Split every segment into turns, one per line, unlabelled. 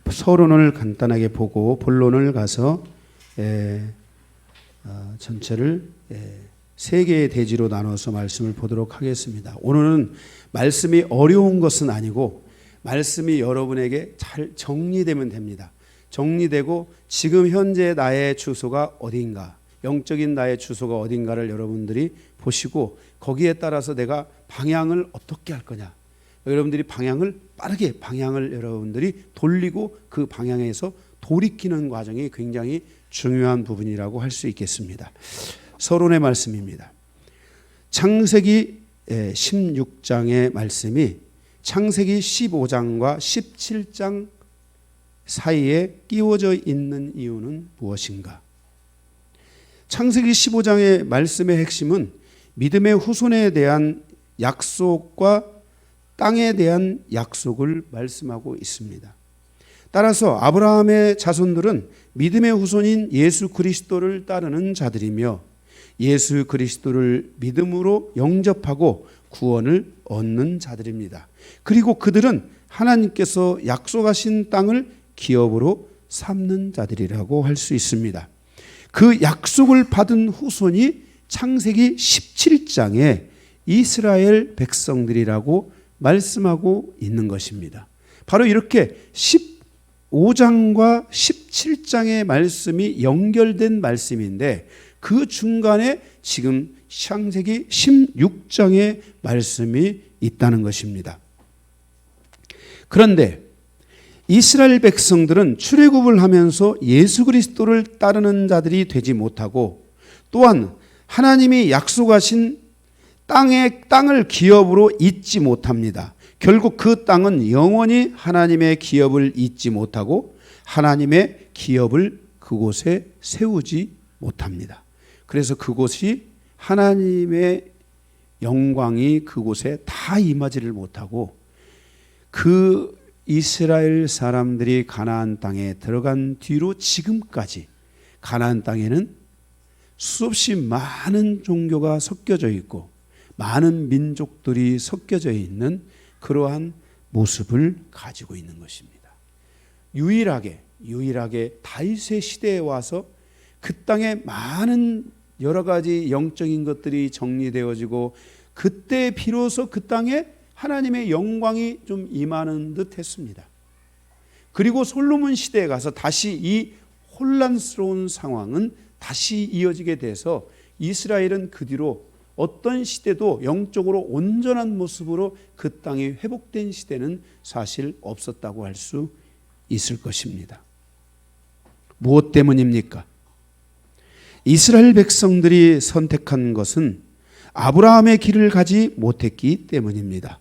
서론을 간단하게 보고 본론을 가서 전체를 세 개의 대지로 나눠서 말씀을 보도록 하겠습니다. 오늘은 말씀이 어려운 것은 아니고 말씀이 여러분에게 잘 정리되면 됩니다. 정리되고 지금 현재 나의 주소가 어딘가, 영적인 나의 주소가 어딘가를 여러분들이 보시고 거기에 따라서 내가 방향을 어떻게 할 거냐, 여러분들이 방향을 빠르게 여러분들이 돌리고 그 방향에서 돌이키는 과정이 굉장히 중요한 부분이라고 할 수 있겠습니다. 서론의 말씀입니다. 창세기 16장의 말씀이 창세기 15장과 17장 사이에 끼워져 있는 이유는 무엇인가? 창세기 15장의 말씀의 핵심은 믿음의 후손에 대한 약속과 땅에 대한 약속을 말씀하고 있습니다. 따라서 아브라함의 자손들은 믿음의 후손인 예수 그리스도를 따르는 자들이며 예수 그리스도를 믿음으로 영접하고 구원을 얻는 자들입니다. 그리고 그들은 하나님께서 약속하신 땅을 기업으로 삼는 자들이라고 할 수 있습니다. 그 약속을 받은 후손이 창세기 17장에 이스라엘 백성들이라고 말씀하고 있는 것입니다. 바로 이렇게 15장과 17장의 말씀이 연결된 말씀인데 그 중간에 지금 창세기 16장의 말씀이 있다는 것입니다. 그런데 이스라엘 백성들은 출애굽을 하면서 예수 그리스도를 따르는 자들이 되지 못하고 또한 하나님이 약속하신 땅을 기업으로 잊지 못합니다. 결국 그 땅은 영원히 하나님의 기업을 잊지 못하고 하나님의 기업을 그곳에 세우지 못합니다. 그래서 그곳이 하나님의 영광이 그곳에 다 임하지를 못하고 그 이스라엘 사람들이 가나안 땅에 들어간 뒤로 지금까지 가나안 땅에는 수없이 많은 종교가 섞여져 있고 많은 민족들이 섞여져 있는 그러한 모습을 가지고 있는 것입니다. 유일하게 다윗의 시대에 와서 그 땅에 많은 여러 가지 영적인 것들이 정리되어지고 그때 비로소 그 땅에 하나님의 영광이 좀 임하는 듯 했습니다. 그리고 솔로몬 시대에 가서 다시 이 혼란스러운 상황은 다시 이어지게 돼서 이스라엘은 그 뒤로 어떤 시대도 영적으로 온전한 모습으로 그 땅이 회복된 시대는 사실 없었다고 할 수 있을 것입니다. 무엇 때문입니까? 이스라엘 백성들이 선택한 것은 아브라함의 길을 가지 못했기 때문입니다.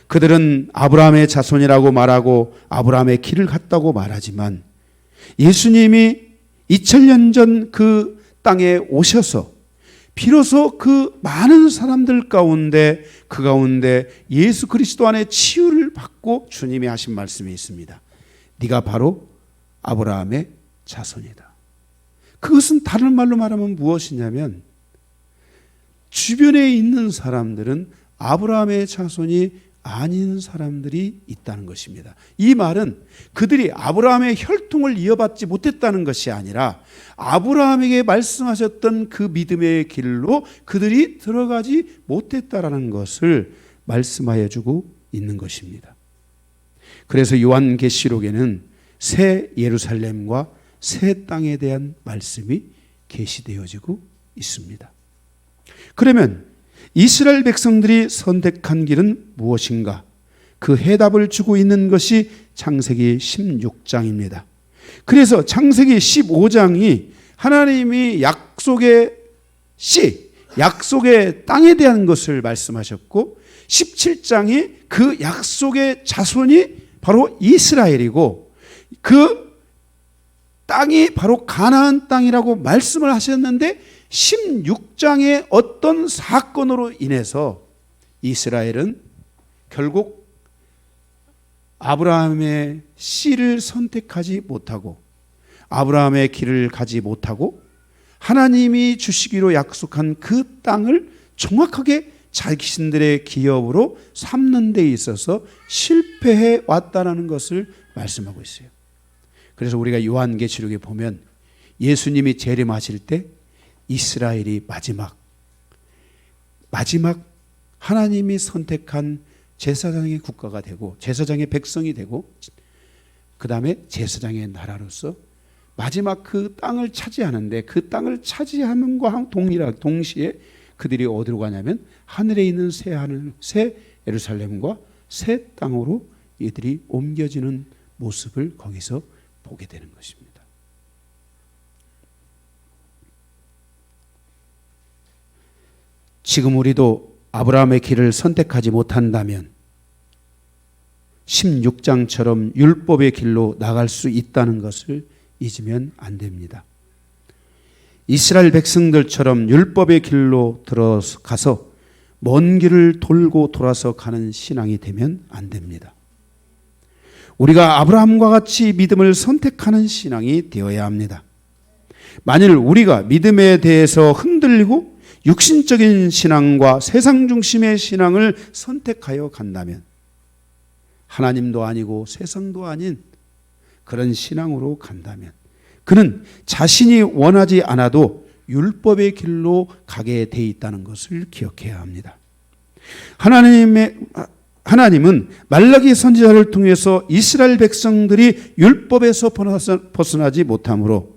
그들은 아브라함의 자손이라고 말하고 아브라함의 길을 갔다고 말하지만 예수님이 2000년 전 그 땅에 오셔서 비로소 그 많은 사람들 가운데 그 가운데 예수 그리스도 안에 치유를 받고 주님이 하신 말씀이 있습니다. 네가 바로 아브라함의 자손이다. 그것은 다른 말로 말하면 무엇이냐면 주변에 있는 사람들은 아브라함의 자손이 아닌 사람들이 있다는 것입니다. 이 말은 그들이 아브라함의 혈통을 이어받지 못했다는 것이 아니라 아브라함에게 말씀하셨던 그 믿음의 길로 그들이 들어가지 못했다라는 것을 말씀하여 주고 있는 것입니다. 그래서 요한계시록에는 새 예루살렘과 새 땅에 대한 말씀이 계시되어지고 있습니다. 그러면 이스라엘 백성들이 선택한 길은 무엇인가? 그 해답을 주고 있는 것이 창세기 16장입니다. 그래서 창세기 15장이 하나님이 약속의 씨, 약속의 땅에 대한 것을 말씀하셨고 17장이 그 약속의 자손이 바로 이스라엘이고 그 땅이 바로 가나안 땅이라고 말씀을 하셨는데 16장의 어떤 사건으로 인해서 이스라엘은 결국 아브라함의 씨를 선택하지 못하고 아브라함의 길을 가지 못하고 하나님이 주시기로 약속한 그 땅을 정확하게 자신들의 기업으로 삼는 데 있어서 실패해 왔다는 것을 말씀하고 있어요. 그래서 우리가 요한계시록에 보면 예수님이 재림하실 때 이스라엘이 마지막 하나님이 선택한 제사장의 국가가 되고 제사장의 백성이 되고 그 다음에 제사장의 나라로서 마지막 그 땅을 차지하는데 그 땅을 차지함과 동시에 그들이 어디로 가냐면 하늘에 있는 새 하늘, 새 예루살렘과 새 땅으로 이들이 옮겨지는 모습을 거기서 보게 되는 것입니다. 지금 우리도 아브라함의 길을 선택하지 못한다면 16장처럼 율법의 길로 나갈 수 있다는 것을 잊으면 안 됩니다. 이스라엘 백성들처럼 율법의 길로 들어가서 먼 길을 돌고 돌아서 가는 신앙이 되면 안 됩니다. 우리가 아브라함과 같이 믿음을 선택하는 신앙이 되어야 합니다. 만일 우리가 믿음에 대해서 흔들리고 육신적인 신앙과 세상 중심의 신앙을 선택하여 간다면 하나님도 아니고 세상도 아닌 그런 신앙으로 간다면 그는 자신이 원하지 않아도 율법의 길로 가게 돼 있다는 것을 기억해야 합니다. 하나님은 말라기 선지자를 통해서 이스라엘 백성들이 율법에서 벗어나지 못하므로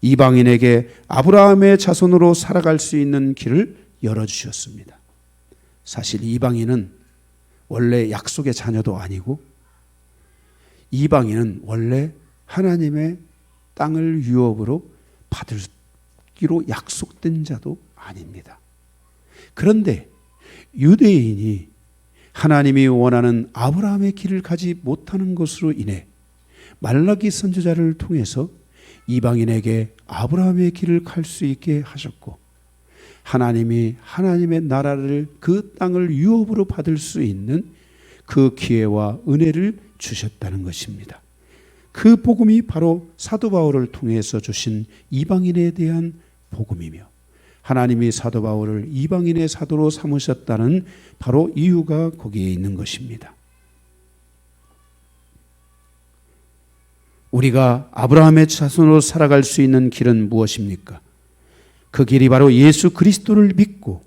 이방인에게 아브라함의 자손으로 살아갈 수 있는 길을 열어주셨습니다. 사실 이방인은 원래 약속의 자녀도 아니고 이방인은 원래 하나님의 땅을 유업으로 받기로 약속된 자도 아닙니다. 그런데 유대인이 하나님이 원하는 아브라함의 길을 가지 못하는 것으로 인해 말라기 선지자를 통해서 이방인에게 아브라함의 길을 갈 수 있게 하셨고 하나님이 하나님의 나라를 그 땅을 유업으로 받을 수 있는 그 기회와 은혜를 주셨다는 것입니다. 그 복음이 바로 사도 바울을 통해서 주신 이방인에 대한 복음이며 하나님이 사도 바울을 이방인의 사도로 삼으셨다는 바로 이유가 거기에 있는 것입니다. 우리가 아브라함의 자손으로 살아갈 수 있는 길은 무엇입니까? 그 길이 바로 예수 그리스도를 믿고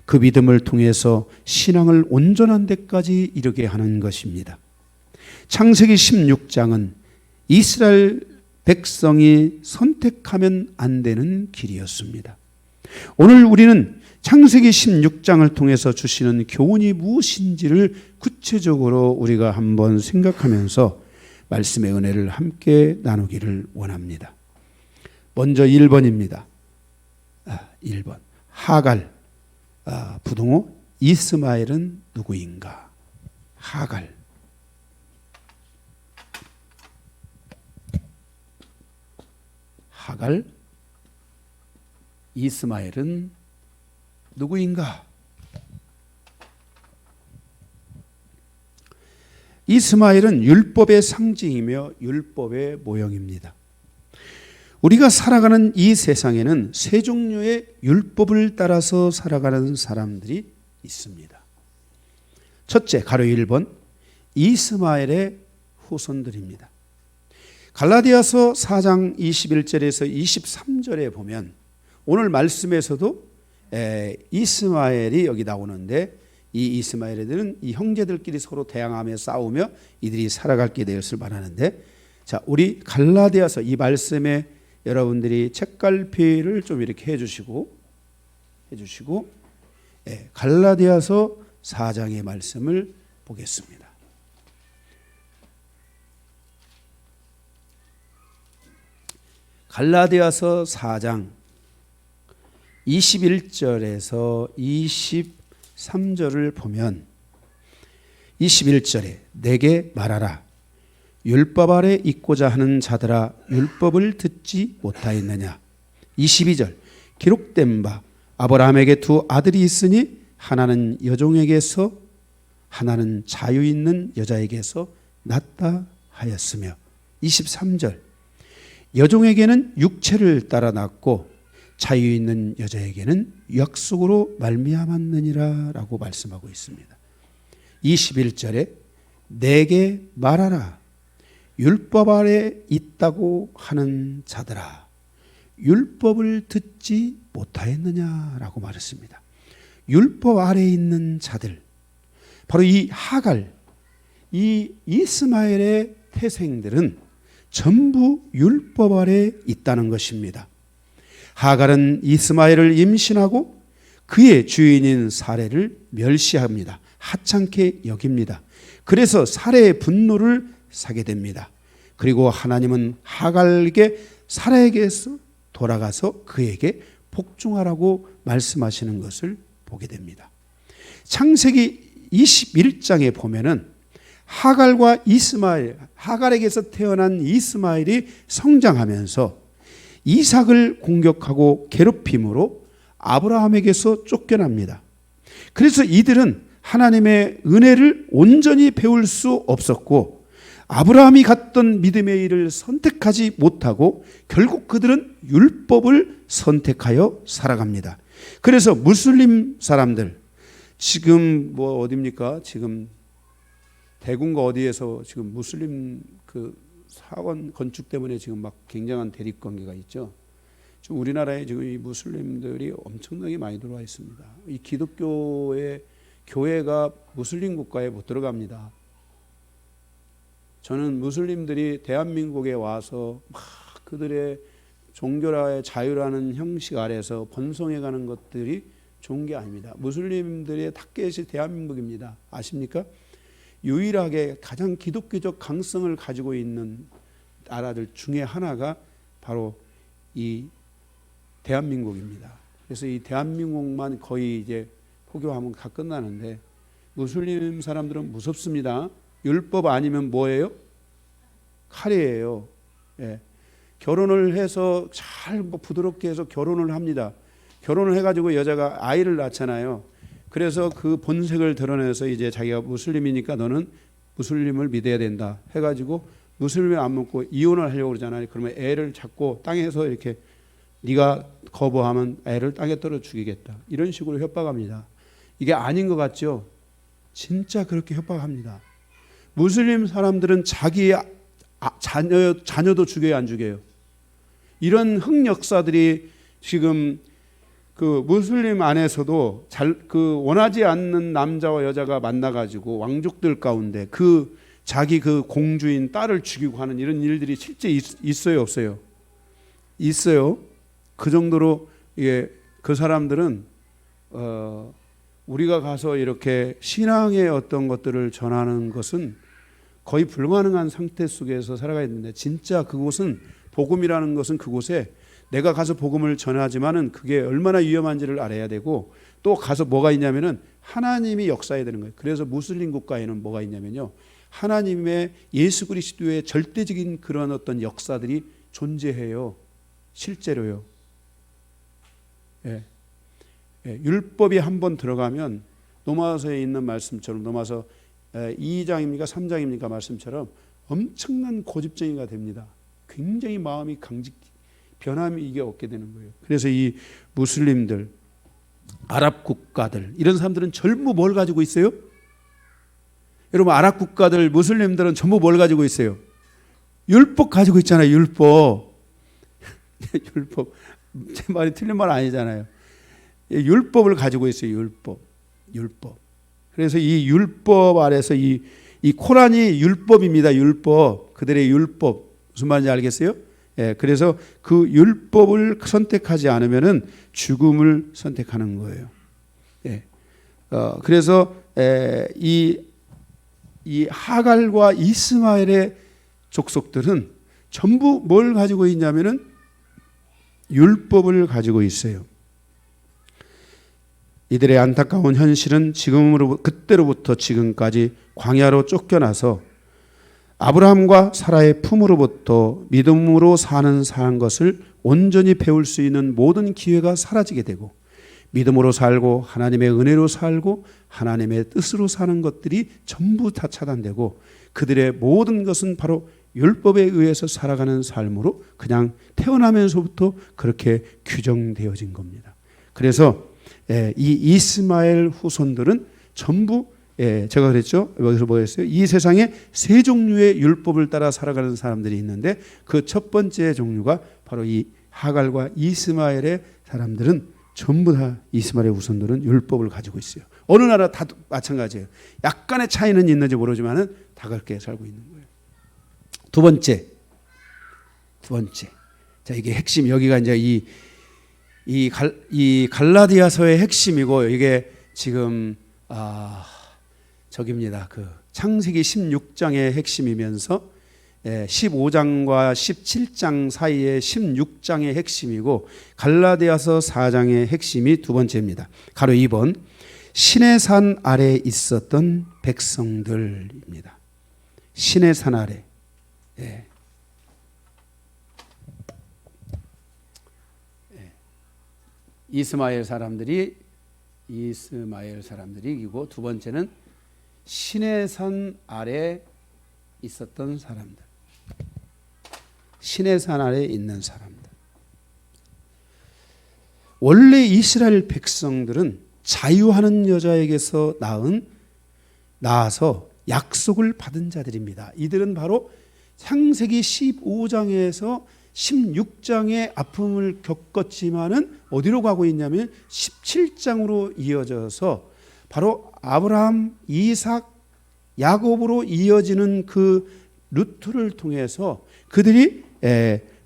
그 믿음을 통해서 신앙을 온전한 데까지 이르게 하는 것입니다. 창세기 16장은 이스라엘 백성이 선택하면 안 되는 길이었습니다. 오늘 우리는 창세기 16장을 통해서 주시는 교훈이 무엇인지를 구체적으로 우리가 한번 생각하면서 말씀의 은혜를 함께 나누기를 원합니다. 먼저 1번입니다. 1번 하갈 부동호 이스마엘은 누구인가? 하갈 이스마엘은 누구인가? 이스마엘은 율법의 상징이며 율법의 모형입니다. 우리가 살아가는 이 세상에는 세 종류의 율법을 따라서 살아가는 사람들이 있습니다. 첫째, 가로 1번 이스마엘의 후손들입니다. 갈라디아서 4장 21절에서 23절에 보면 오늘 말씀에서도 이스마엘이 여기 나오는데 이 이스마엘들은 이 형제들끼리 서로 대항하며 싸우며 이들이 살아갈 게 되었을 말하는데, 자, 우리 갈라디아서 이 말씀에 여러분들이 책갈피를 좀 이렇게 해주시고 갈라디아서 4장의 말씀을 보겠습니다. 갈라디아서 4장 21절에서 23절을 보면 21절에 내게 말하라. 율법 아래 있고자 하는 자들아 율법을 듣지 못하였느냐. 22절 기록된 바 아브라함에게 두 아들이 있으니 하나는 여종에게서 하나는 자유 있는 여자에게서 낳다 하였으며 23절 여종에게는 육체를 따라 낳고 자유 있는 여자에게는 약속으로 말미암았느니라 라고 말씀하고 있습니다. 21절에 내게 말하라. 율법 아래 있다고 하는 자들아, 율법을 듣지 못하였느냐라고 말했습니다. 율법 아래 있는 자들, 바로 이 하갈, 이 이스마엘의 태생들은 전부 율법 아래 있다는 것입니다. 하갈은 이스마엘을 임신하고 그의 주인인 사레를 멸시합니다. 하찮게 여깁니다. 그래서 사레의 분노를 사게 됩니다. 그리고 하나님은 하갈에게 사레에게서 돌아가서 그에게 복종하라고 말씀하시는 것을 보게 됩니다. 창세기 21장에 보면은 하갈과 이스마엘, 하갈에게서 태어난 이스마엘이 성장하면서 이삭을 공격하고 괴롭힘으로 아브라함에게서 쫓겨납니다. 그래서 이들은 하나님의 은혜를 온전히 배울 수 없었고 아브라함이 갔던 믿음의 일을 선택하지 못하고 결국 그들은 율법을 선택하여 살아갑니다. 그래서 무슬림 사람들, 지금 어디입니까? 지금 대구인가 어디에서 지금 무슬림 그 사원 건축 때문에 지금 막 굉장한 대립 관계가 있죠. 지금 우리나라에 지금 이 무슬림들이 엄청나게 많이 들어와 있습니다. 이 기독교의 교회가 무슬림 국가에 못 들어갑니다. 저는 무슬림들이 대한민국에 와서 막 그들의 종교라의 자유라는 형식 아래서 번성해가는 것들이 좋은 게 아닙니다. 무슬림들의 타겟이 대한민국입니다. 아십니까? 유일하게 가장 기독교적 강성을 가지고 있는 나라들 중에 하나가 바로 이 대한민국입니다. 그래서 이 대한민국만 거의 이제 포교하면 다 끝나는데 무슬림 사람들은 무섭습니다. 율법 아니면 뭐예요? 칼이에요. 예. 결혼을 해서 잘 부드럽게 해서 결혼을 합니다. 결혼을 해가지고 여자가 아이를 낳잖아요. 그래서 그 본색을 드러내서 이제 자기가 무슬림이니까 너는 무슬림을 믿어야 된다 해가지고 무슬림을 안 믿고 이혼을 하려고 그러잖아요. 그러면 애를 잡고 땅에서 이렇게 네가 거부하면 애를 땅에 떨어 죽이겠다. 이런 식으로 협박합니다. 이게 아닌 것 같죠? 진짜 그렇게 협박합니다. 무슬림 사람들은 자기의 자녀도 죽여요, 안 죽여요? 이런 흑역사들이 지금 그 무슬림 안에서도 원하지 않는 남자와 여자가 만나가지고 왕족들 가운데 자기 그 공주인 딸을 죽이고 하는 이런 일들이 실제 있어요, 없어요? 있어요. 그 정도로 그 사람들은 우리가 가서 이렇게 신앙의 어떤 것들을 전하는 것은 거의 불가능한 상태 속에서 살아가야 되는데 진짜 그곳은 복음이라는 것은 그곳에 내가 가서 복음을 전하지만은 그게 얼마나 위험한지를 알아야 되고 또 가서 뭐가 있냐면은 하나님이 역사해야 되는 거예요. 그래서 무슬림 국가에는 뭐가 있냐면요. 하나님의 예수 그리스도의 절대적인 그런 어떤 역사들이 존재해요. 실제로요. 예. 예. 율법이 한번 들어가면 로마서에 있는 말씀처럼 로마서 2장입니까 3장입니까 말씀처럼 엄청난 고집쟁이가 됩니다. 굉장히 마음이 변함이 이게 없게 되는 거예요. 그래서 이 무슬림들, 아랍 국가들 이런 사람들은 전부 뭘 가지고 있어요? 여러분 아랍 국가들 무슬림들은 전부 뭘 가지고 있어요? 율법 가지고 있잖아요. 율법. 율법. 제 말이 틀린 말 아니잖아요. 율법을 가지고 있어요. 율법. 그래서 이 율법 아래서 이 코란이 율법입니다. 율법. 그들의 율법. 무슨 말인지 알겠어요? 예, 그래서 그 율법을 선택하지 않으면은 죽음을 선택하는 거예요. 예. 그래서 이 하갈과 이스마엘의 족속들은 전부 뭘 가지고 있냐면은 율법을 가지고 있어요. 이들의 안타까운 현실은 그때로부터 지금까지 광야로 쫓겨나서 아브라함과 사라의 품으로부터 믿음으로 사는 것을 온전히 배울 수 있는 모든 기회가 사라지게 되고 믿음으로 살고 하나님의 은혜로 살고 하나님의 뜻으로 사는 것들이 전부 다 차단되고 그들의 모든 것은 바로 율법에 의해서 살아가는 삶으로 그냥 태어나면서부터 그렇게 규정되어진 겁니다. 그래서 이 이스마엘 후손들은 전부 제가 그랬죠. 여기서 뭐였어요? 이 세상에 세 종류의 율법을 따라 살아가는 사람들이 있는데 그 첫 번째 종류가 바로 이 하갈과 이스마엘의 사람들은 전부 다 이스마엘의 후손들은 율법을 가지고 있어요. 어느 나라 다 마찬가지예요. 약간의 차이는 있는지 모르지만은 다 그렇게 살고 있는 거예요. 두 번째. 자, 이게 핵심, 여기가 이제 이 갈라디아서의 핵심이고, 이게 지금, 저깁니다. 그 창세기 16장의 핵심이면서 15장과 17장 사이의 16장의 핵심이고, 갈라디아서 4장의 핵심이 두 번째입니다. 가로 2번. 신의 산 아래 있었던 백성들입니다. 신의 산 아래. 이스마엘 사람들이고, 두 번째는 신의 산 아래 있었던 사람들. 신의 산 아래 있는 사람들. 원래 이스라엘 백성들은 자유하는 여자에게서 낳아서 약속을 받은 자들입니다. 이들은 바로 창세기 15장에서 16장의 아픔을 겪었지만은 어디로 가고 있냐면 17장으로 이어져서 바로 아브라함, 이삭, 야곱으로 이어지는 그 루트를 통해서 그들이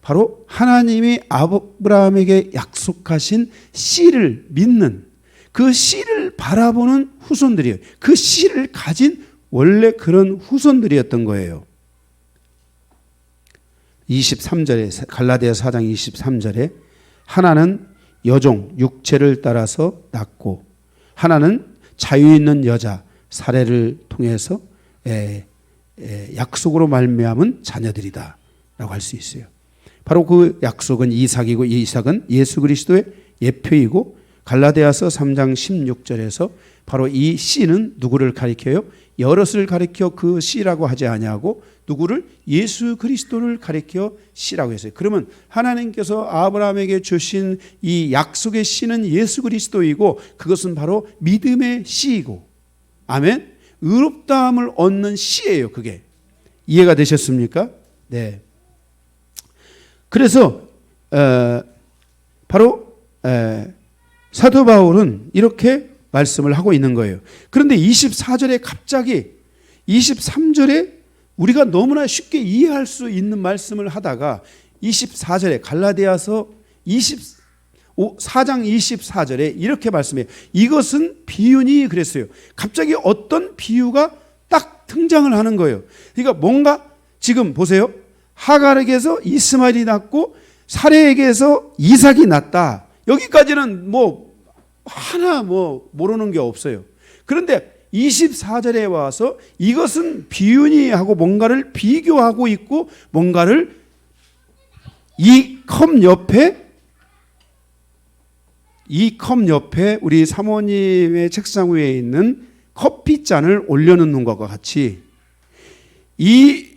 바로 하나님이 아브라함에게 약속하신 씨를 믿는, 그 씨를 바라보는 후손들이에요. 그 씨를 가진 원래 그런 후손들이었던 거예요. 23절에 갈라디아서 4장 23절에 하나는 여종 육체를 따라서 낳고 하나는 자유 있는 여자 사례를 통해서 약속으로 말미암은 자녀들이다 라고 할 수 있어요. 바로 그 약속은 이삭이고, 이삭은 예수 그리스도의 예표이고, 갈라디아서 3장 16절에서 바로 이 씨는 누구를 가리켜요? 여럿을 가리켜 그 씨라고 하지 아니하고 누구를? 예수 그리스도를 가리켜 씨라고 했어요. 그러면 하나님께서 아브라함에게 주신 이 약속의 씨는 예수 그리스도이고, 그것은 바로 믿음의 씨이고, 아멘, 의롭다함을 얻는 씨예요. 그게 이해가 되셨습니까? 네. 그래서 바로 사도 바울은 이렇게 말씀을 하고 있는 거예요. 그런데 24절에 갑자기 23절에 우리가 너무나 쉽게 이해할 수 있는 말씀을 하다가 24절에 갈라디아서 4장 24절에 이렇게 말씀해요. 이것은 비유니 그랬어요. 갑자기 어떤 비유가 딱 등장을 하는 거예요. 그러니까 뭔가 지금 보세요. 하갈에게서 이스마엘이 낳고 사레에게서 이삭이 낳았다. 여기까지는 하나 모르는 게 없어요. 그런데 24절에 와서 이것은 비유니 하고 뭔가를 비교하고 있고, 뭔가를 이 컵 옆에 우리 사모님의 책상 위에 있는 커피잔을 올려놓는 것과 같이 이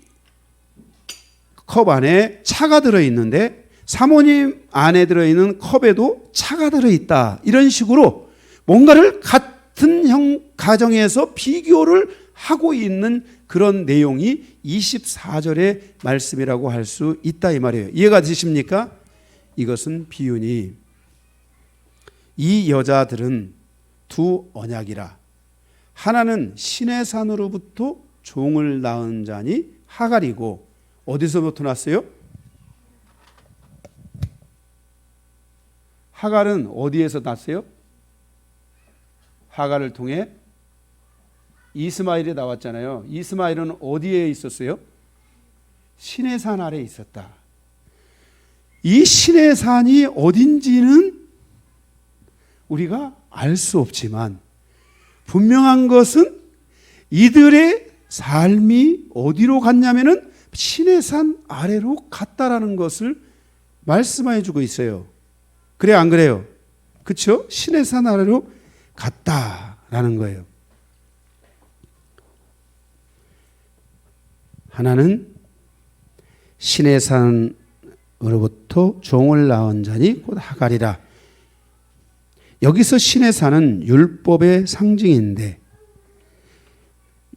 컵 안에 차가 들어있는데 사모님 안에 들어있는 컵에도 차가 들어있다. 이런 식으로 뭔가를 같은 가정에서 비교를 하고 있는 그런 내용이 24절의 말씀이라고 할 수 있다 이 말이에요. 이해가 되십니까? 이것은 비유니 이 여자들은 두 언약이라. 하나는 신의 산으로부터 종을 낳은 자니 하갈이고, 어디서부터 났어요? 하갈은 어디에서 났어요? 하갈을 통해 이스마엘이 나왔잖아요. 이스마엘은 어디에 있었어요? 신의 산 아래 있었다. 이 신의 산이 어딘지는 우리가 알 수 없지만 분명한 것은 이들의 삶이 어디로 갔냐면은 신의 산 아래로 갔다라는 것을 말씀해 주고 있어요. 그래 안 그래요? 그렇죠? 신의 산 아래로 갔다라는 거예요. 하나는 신의 산으로부터 종을 낳은 자니 곧 하갈이라. 여기서 신의 산은 율법의 상징인데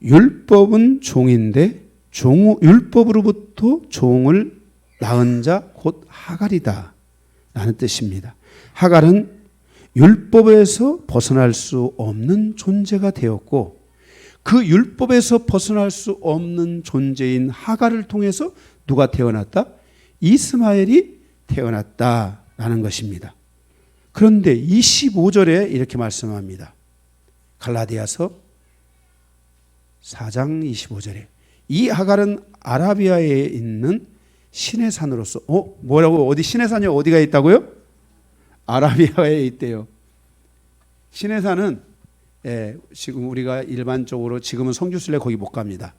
율법은 종인데 율법으로부터 종을 낳은 자 곧 하갈이다 라는 뜻입니다. 하갈은 율법에서 벗어날 수 없는 존재가 되었고 그 율법에서 벗어날 수 없는 존재인 하갈을 통해서 누가 태어났다? 이스마엘이 태어났다라는 것입니다. 그런데 25절에 이렇게 말씀합니다. 갈라디아서 4장 25절에 이 하갈은 아라비아에 있는 신의 산으로서 뭐라고? 어디 신의 산이 어디가 있다고요? 아라비아에 있대요. 신의 산은 지금 우리가 일반적으로 지금은 성지순례 거기 못 갑니다.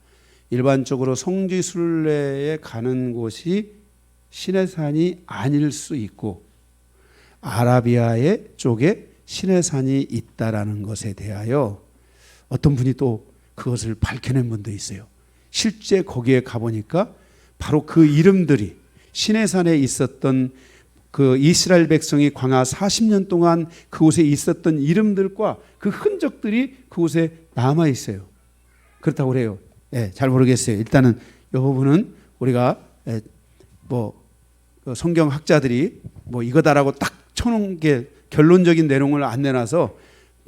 일반적으로 성지순례에 가는 곳이 신의 산이 아닐 수 있고 아라비아의 쪽에 신의 산이 있다라는 것에 대하여 어떤 분이 또 그것을 밝혀낸 분도 있어요. 실제 거기에 가보니까 바로 그 이름들이 신의 산에 있었던 그 이스라엘 백성이 광야 40년 동안 그곳에 있었던 이름들과 그 흔적들이 그곳에 남아 있어요. 그렇다고 그래요. 잘 모르겠어요. 일단은 이 부분은 우리가 성경 학자들이 이거다라고 딱 쳐놓은 게 결론적인 내용을 안 내놔서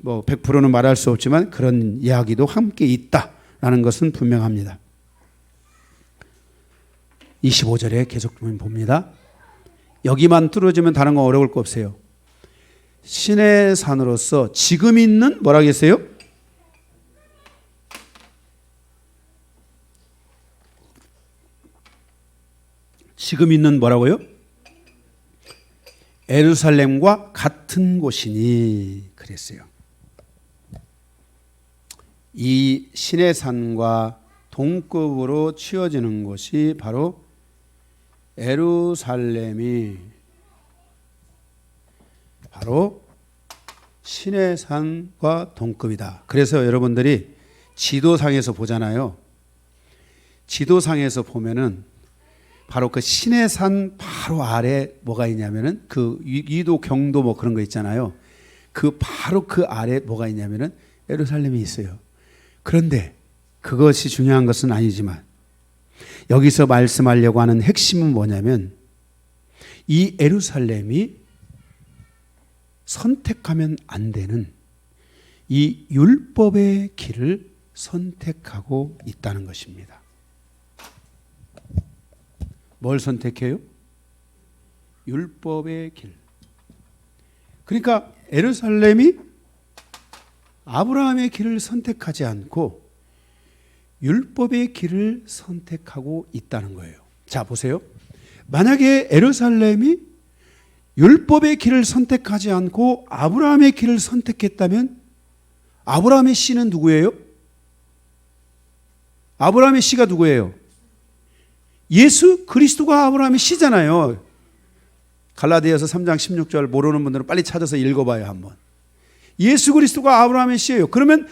100%는 말할 수 없지만 그런 이야기도 함께 있다라는 것은 분명합니다. 25절에 계속 봅니다. 여기만 뚫어지면 다른 건 어려울 거 없어요. 신의 산으로서 지금 있는 뭐라고 했어요? 지금 있는 뭐라고요? 예루살렘과 같은 곳이니 그랬어요. 이 신의 산과 동급으로 치어지는 곳이 바로 예루살렘이 바로 신의 산과 동급이다. 그래서 여러분들이 지도상에서 보잖아요. 지도상에서 보면은 바로 그 신의 산 바로 아래 뭐가 있냐면은 그 이도 경도 뭐 그런 거 있잖아요. 그 바로 그 아래 뭐가 있냐면은 예루살렘이 있어요. 그런데 그것이 중요한 것은 아니지만 여기서 말씀하려고 하는 핵심은 뭐냐면 이 예루살렘이 선택하면 안 되는 이 율법의 길을 선택하고 있다는 것입니다. 뭘 선택해요? 율법의 길. 그러니까 예루살렘이 아브라함의 길을 선택하지 않고 율법의 길을 선택하고 있다는 거예요. 자, 보세요. 만약에 예루살렘이 율법의 길을 선택하지 않고 아브라함의 길을 선택했다면 아브라함의 씨는 누구예요? 아브라함의 씨가 누구예요? 예수 그리스도가 아브라함의 씨잖아요. 갈라디아서 3장 16절 모르는 분들은 빨리 찾아서 읽어봐요 한번. 예수 그리스도가 아브라함의 씨예요. 그러면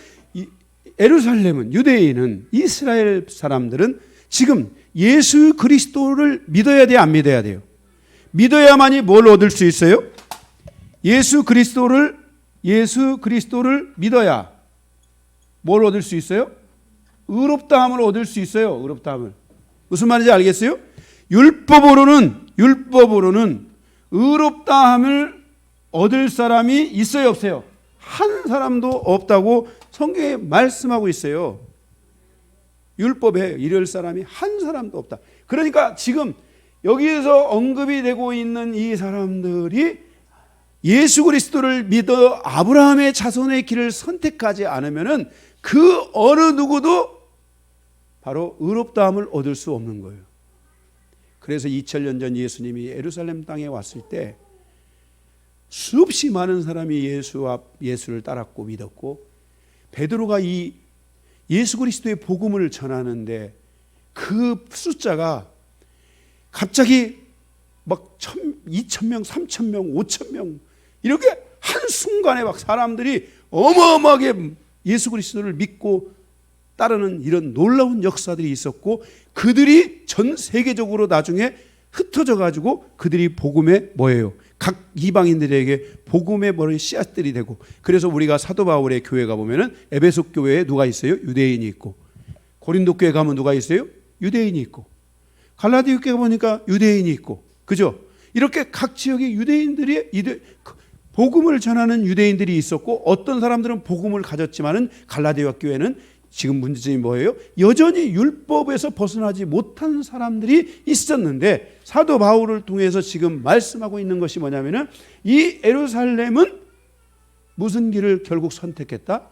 예루살렘은, 유대인은, 이스라엘 사람들은 지금 예수 그리스도를 믿어야 돼요, 안 믿어야 돼요? 믿어야만이 뭘 얻을 수 있어요? 예수 그리스도를 믿어야 뭘 얻을 수 있어요? 의롭다함을 얻을 수 있어요. 의롭다함을. 무슨 말인지 알겠어요? 율법으로는 의롭다함을 얻을 사람이 있어요, 없어요? 한 사람도 없다고 성경에 말씀하고 있어요. 율법에 이를 사람이 한 사람도 없다. 그러니까 지금 여기에서 언급이 되고 있는 이 사람들이 예수 그리스도를 믿어 아브라함의 자손의 길을 선택하지 않으면은 그 어느 누구도 바로 의롭다함을 얻을 수 없는 거예요. 그래서 2000년 전 예수님이 예루살렘 땅에 왔을 때 수없이 많은 사람이 예수를 따랐고 믿었고 베드로가 이 예수 그리스도의 복음을 전하는데 그 숫자가 갑자기 막 2,000명, 3,000명, 5,000명 이렇게 한순간에 막 사람들이 어마어마하게 예수 그리스도를 믿고 따르는 이런 놀라운 역사들이 있었고 그들이 전 세계적으로 나중에 흩어져 가지고 그들이 복음의 뭐예요? 각 이방인들에게 복음의 머리 씨앗들이 되고 그래서 우리가 사도 바울의 교회 가 보면은 에베소 교회에 누가 있어요? 유대인이 있고 고린도 교회 가면 누가 있어요? 유대인이 있고, 갈라디아 교회 보니까 유대인이 있고, 그죠? 이렇게 각 지역의 유대인들이 복음을 전하는 유대인들이 있었고, 어떤 사람들은 복음을 가졌지만은 갈라디아 교회는 지금 문제점이 뭐예요? 여전히 율법에서 벗어나지 못한 사람들이 있었는데, 사도 바울을 통해서 지금 말씀하고 있는 것이 뭐냐면은 이 예루살렘은 무슨 길을 결국 선택했다?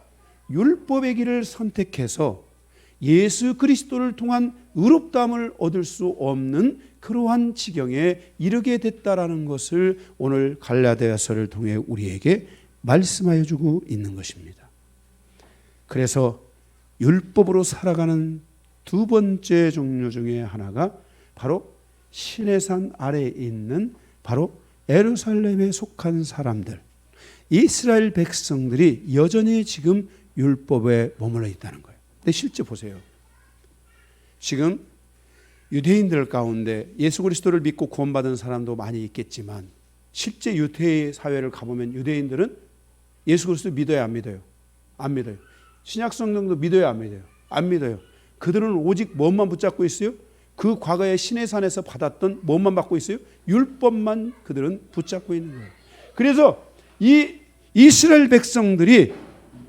율법의 길을 선택해서 예수 그리스도를 통한 의롭다함을 얻을 수 없는 그러한 지경에 이르게 됐다라는 것을 오늘 갈라디아서를 통해 우리에게 말씀하여 주고 있는 것입니다. 그래서 율법으로 살아가는 두 번째 종류 중에 하나가 바로 시내산 아래에 있는 바로 예루살렘에 속한 사람들, 이스라엘 백성들이 여전히 지금 율법에 머물러 있다는 거예요. 근데 실제 보세요. 지금 유대인들 가운데 예수 그리스도를 믿고 구원받은 사람도 많이 있겠지만, 실제 유대 사회를 가보면 유대인들은 예수 그리스도 믿어요, 안 믿어요? 안 믿어요. 신약 성경도 믿어요, 안 믿어요? 안 믿어요. 그들은 오직 뭐만 붙잡고 있어요? 그 과거의 시내산에서 받았던 뭐만 받고 있어요? 율법만 그들은 붙잡고 있는 거예요. 그래서 이 이스라엘 백성들이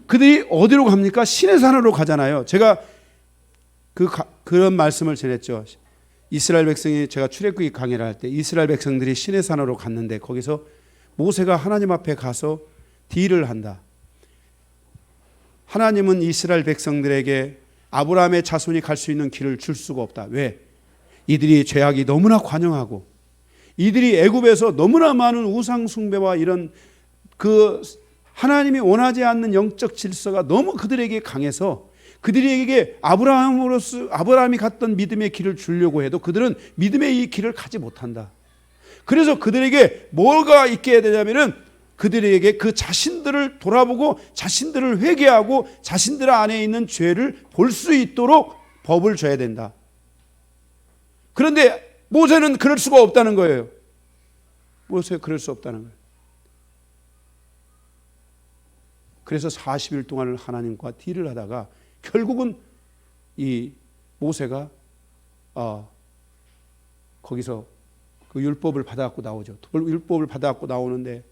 그들이 어디로 갑니까? 시내산으로 가잖아요. 제가 그런 말씀을 전했죠. 이스라엘 백성이, 제가 출애굽기 강의를 할 때 이스라엘 백성들이 시내산으로 갔는데 거기서 모세가 하나님 앞에 가서 딜을 한다. 하나님은 이스라엘 백성들에게 아브라함의 자손이 갈 수 있는 길을 줄 수가 없다. 왜? 이들이 죄악이 너무나 관영하고, 이들이 애굽에서 너무나 많은 우상 숭배와 이런 그 하나님이 원하지 않는 영적 질서가 너무 그들에게 강해서 그들에게 아브라함이 갔던 믿음의 길을 주려고 해도 그들은 믿음의 이 길을 가지 못한다. 그래서 그들에게 뭐가 있게 되냐면은 그들에게 그 자신들을 돌아보고 자신들을 회개하고 자신들 안에 있는 죄를 볼 수 있도록 법을 줘야 된다. 그런데 모세는 그럴 수가 없다는 거예요. 모세가 그럴 수 없다는 거예요. 그래서 40일 동안을 하나님과 딜을 하다가 결국은 이 모세가 거기서 그 율법을 받아갖고 나오죠. 율법을 받아갖고 나오는데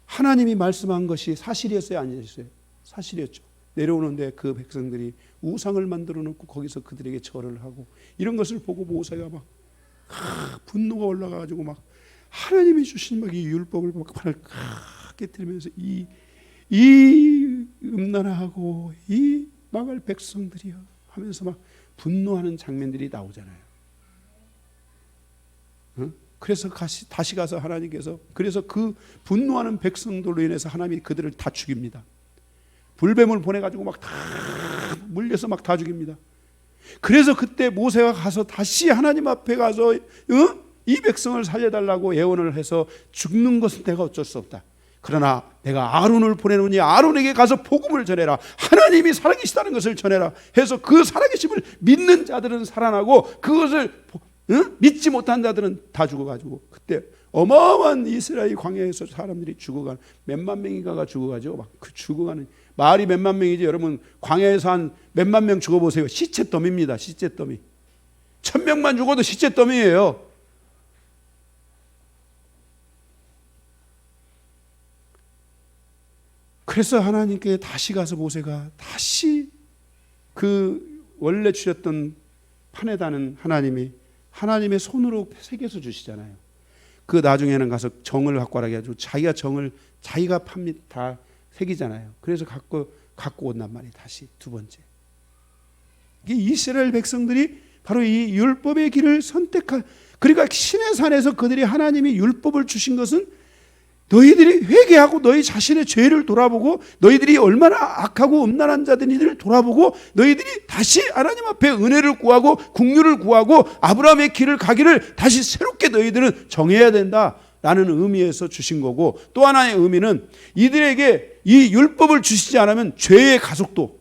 하나님이 말씀한 것이 사실이었어요, 아니었어요? 사실이었죠. 내려오는데 그 백성들이 우상을 만들어 놓고 거기서 그들에게 절을 하고 이런 것을 보고 모세가 막 분노가 올라가가지고 막 하나님이 주신 막 이 율법을 막 팔을 깨뜨리면서 이 음란하고 이 망할 백성들이여 하면서 막 분노하는 장면들이 나오잖아요. 그래서 다시 가서 하나님께서, 그래서 그 분노하는 백성들로 인해서 하나님이 그들을 다 죽입니다. 불뱀을 보내가지고 막 다 물려서 막 다 죽입니다. 그래서 그때 모세가 가서 다시 하나님 앞에 가서 이 백성을 살려달라고 예언을 해서 죽는 것은 내가 어쩔 수 없다. 그러나 내가 아론을 보내노니 아론에게 가서 복음을 전해라. 하나님이 살아계시다는 것을 전해라 해서 그 살아계심을 믿는 자들은 살아나고 그것을 믿지 못한 자들은 다 죽어가지고 그때 어마어마한 이스라엘 광야에서 사람들이 죽어가는 몇만 명인가가 죽어가죠. 막 그 죽어가는 말이 몇만 명이지. 여러분 광야에서 한 몇만 명 죽어보세요. 시체 더미입니다. 시체 더미. 1000명만 죽어도 시체 더미예요. 그래서 하나님께 다시 가서 모세가 다시 그 원래 주셨던 판에다는 하나님의 손으로 새겨서 주시잖아요. 그 나중에는 가서 정을 갖고 와라 해가지고 자기가 정을 자기가 다 새기잖아요. 그래서 갖고 온단 말이에요. 다시 두 번째. 이게 이스라엘 백성들이 바로 이 율법의 길을 그러니까 시내산에서 그들이 하나님이 율법을 주신 것은 너희들이 회개하고 너희 자신의 죄를 돌아보고 너희들이 얼마나 악하고 음란한 자들인지를 돌아보고 너희들이 다시 하나님 앞에 은혜를 구하고 긍휼을 구하고 아브라함의 길을 가기를 다시 새롭게 너희들은 정해야 된다라는 의미에서 주신 거고, 또 하나의 의미는 이들에게 이 율법을 주시지 않으면 죄의 가속도,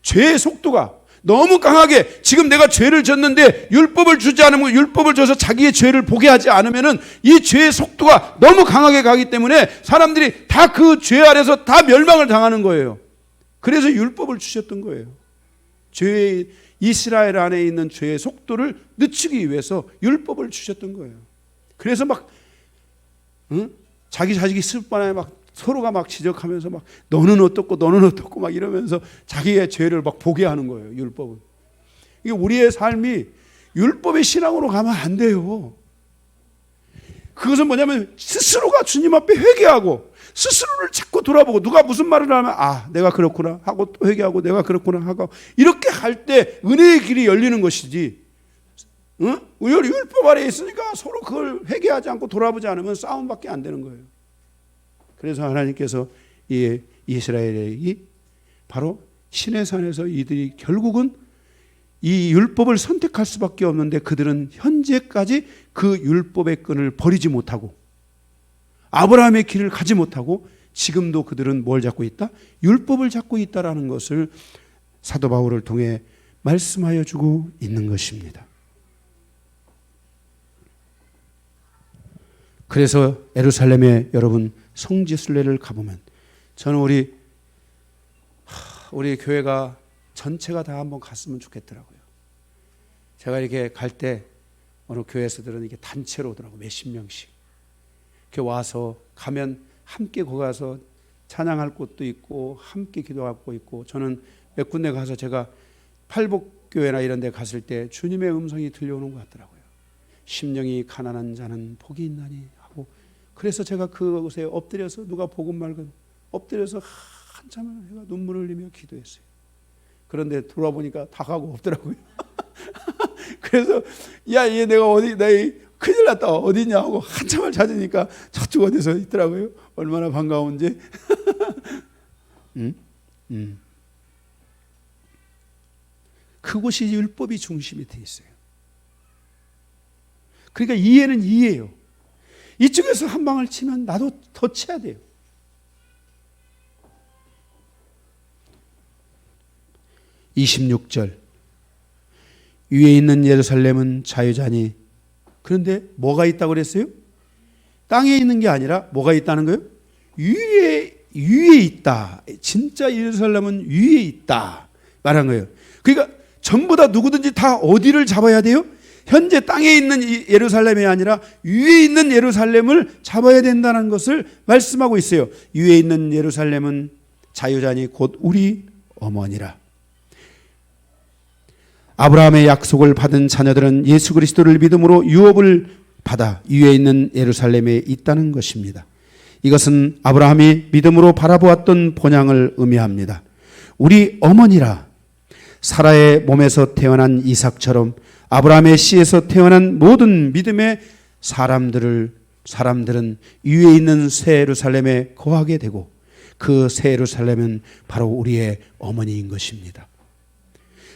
죄의 속도가 너무 강하게, 지금 내가 죄를 졌는데 율법을 주지 않으면, 율법을 줘서 자기의 죄를 보게 하지 않으면은 이 죄의 속도가 너무 강하게 가기 때문에 사람들이 다 그 죄 아래서 다 멸망을 당하는 거예요. 그래서 율법을 주셨던 거예요. 죄의 이스라엘 안에 있는 죄의 속도를 늦추기 위해서 율법을 주셨던 거예요. 그래서 막 자기 습관에 막 서로가 막 지적하면서 막 너는 어떻고 너는 어떻고 막 이러면서 자기의 죄를 막 보게 하는 거예요. 율법은. 이게 우리의 삶이 율법의 신앙으로 가면 안 돼요. 그것은 뭐냐면 스스로가 주님 앞에 회개하고 스스로를 자꾸 돌아보고 누가 무슨 말을 하면 내가 그렇구나 하고 또 회개하고 내가 그렇구나 하고 이렇게 할 때 은혜의 길이 열리는 것이지. 율법 아래에 있으니까 서로 그걸 회개하지 않고 돌아보지 않으면 싸움밖에 안 되는 거예요. 그래서 하나님께서 이 이스라엘이 바로 시내산에서 이들이 결국은 이 율법을 선택할 수밖에 없는데 그들은 현재까지 그 율법의 끈을 버리지 못하고 아브라함의 길을 가지 못하고 지금도 그들은 뭘 잡고 있다? 율법을 잡고 있다라는 것을 사도 바울을 통해 말씀하여 주고 있는 것입니다. 그래서 예루살렘에 여러분 성지순례를 가보면 저는 우리 교회가 전체가 다 한번 갔으면 좋겠더라고요. 제가 이렇게 갈 때 어느 교회에서들은 이게 단체로 오더라고요. 몇십 명씩. 이렇게 와서 가면 함께 거기 가서 찬양할 곳도 있고 함께 기도할 곳도 있고 저는 몇 군데 가서 제가 팔복교회나 이런 데 갔을 때 주님의 음성이 들려오는 것 같더라고요. 심령이 가난한 자는 복이 있나니 하고 그래서 제가 그곳에 엎드려서 누가 복음 말건 엎드려서 한참을 제가 눈물을 흘리며 기도했어요. 그런데 돌아보니까 다 가고 없더라고요. 그래서 얘 내가 큰일 났다 어디냐 하고 한참을 찾으니까 저쪽 어디서 있더라고요. 얼마나 반가운지. 그곳이 율법이 중심이 돼 있어요. 그러니까 이해는 이해예요. 이쪽에서 한 방을 치면 나도 더 쳐야 돼요. (26절) 위에 있는 예루살렘은 자유자니. 그런데 뭐가 있다고 그랬어요? 땅에 있는 게 아니라 뭐가 있다는 거예요? 위에 있다. 진짜 예루살렘은 위에 있다 말한 거예요. 그러니까 전부 다 누구든지 다 어디를 잡아야 돼요? 현재 땅에 있는 예루살렘이 아니라 위에 있는 예루살렘을 잡아야 된다는 것을 말씀하고 있어요. 위에 있는 예루살렘은 자유자니 곧 우리 어머니라. 아브라함의 약속을 받은 자녀들은 예수 그리스도를 믿음으로 유업을 받아 위에 있는 예루살렘에 있다는 것입니다. 이것은 아브라함이 믿음으로 바라보았던 본향을 의미합니다. 우리 어머니라. 사라의 몸에서 태어난 이삭처럼 아브라함의 씨에서 태어난 모든 믿음의 사람들은 위에 있는 새 예루살렘에 거하게 되고 그 새 예루살렘은 바로 우리의 어머니인 것입니다.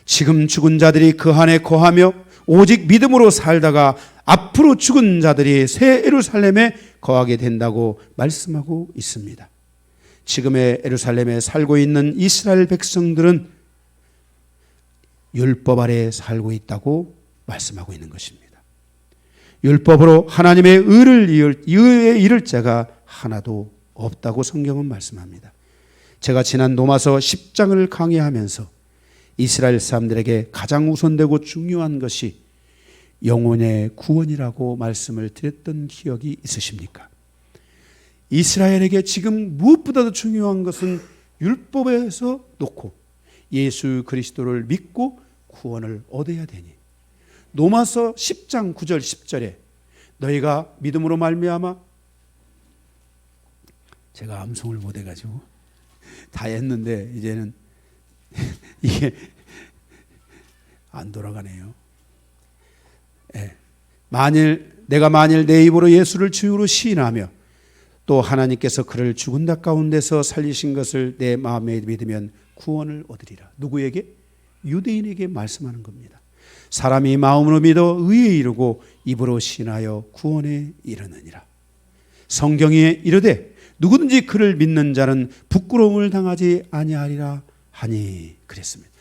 지금 죽은 자들이 그 안에 거하며 오직 믿음으로 살다가 앞으로 죽은 자들이 새 예루살렘에 거하게 된다고 말씀하고 있습니다. 지금의 예루살렘에 살고 있는 이스라엘 백성들은 율법 아래 살고 있다고 말씀하고 있는 것입니다. 율법으로 하나님의 의에 이를 자가 하나도 없다고 성경은 말씀합니다. 제가 지난 로마서 10장을 강의하면서 이스라엘 사람들에게 가장 우선되고 중요한 것이 영혼의 구원이라고 말씀을 드렸던 기억이 있으십니까? 이스라엘에게 지금 무엇보다도 중요한 것은 율법에서 놓고 예수 그리스도를 믿고 구원을 얻어야 되니 로마서 10장 9절 10절에 너희가 믿음으로 말미암아 제가 암송을 못 해가지고 다 했는데 이제는 이게 안 돌아가네요. 내가 만일 내 입으로 예수를 주로 시인하며 또 하나님께서 그를 죽은 자 가운데서 살리신 것을 내 마음에 믿으면 구원을 얻으리라. 누구에게? 유대인에게 말씀하는 겁니다. 사람이 마음으로 믿어 의에 이르고 입으로 시인하여 구원에 이르느니라. 성경에 이르되 누구든지 그를 믿는 자는 부끄러움을 당하지 아니하리라 하니 그랬습니다.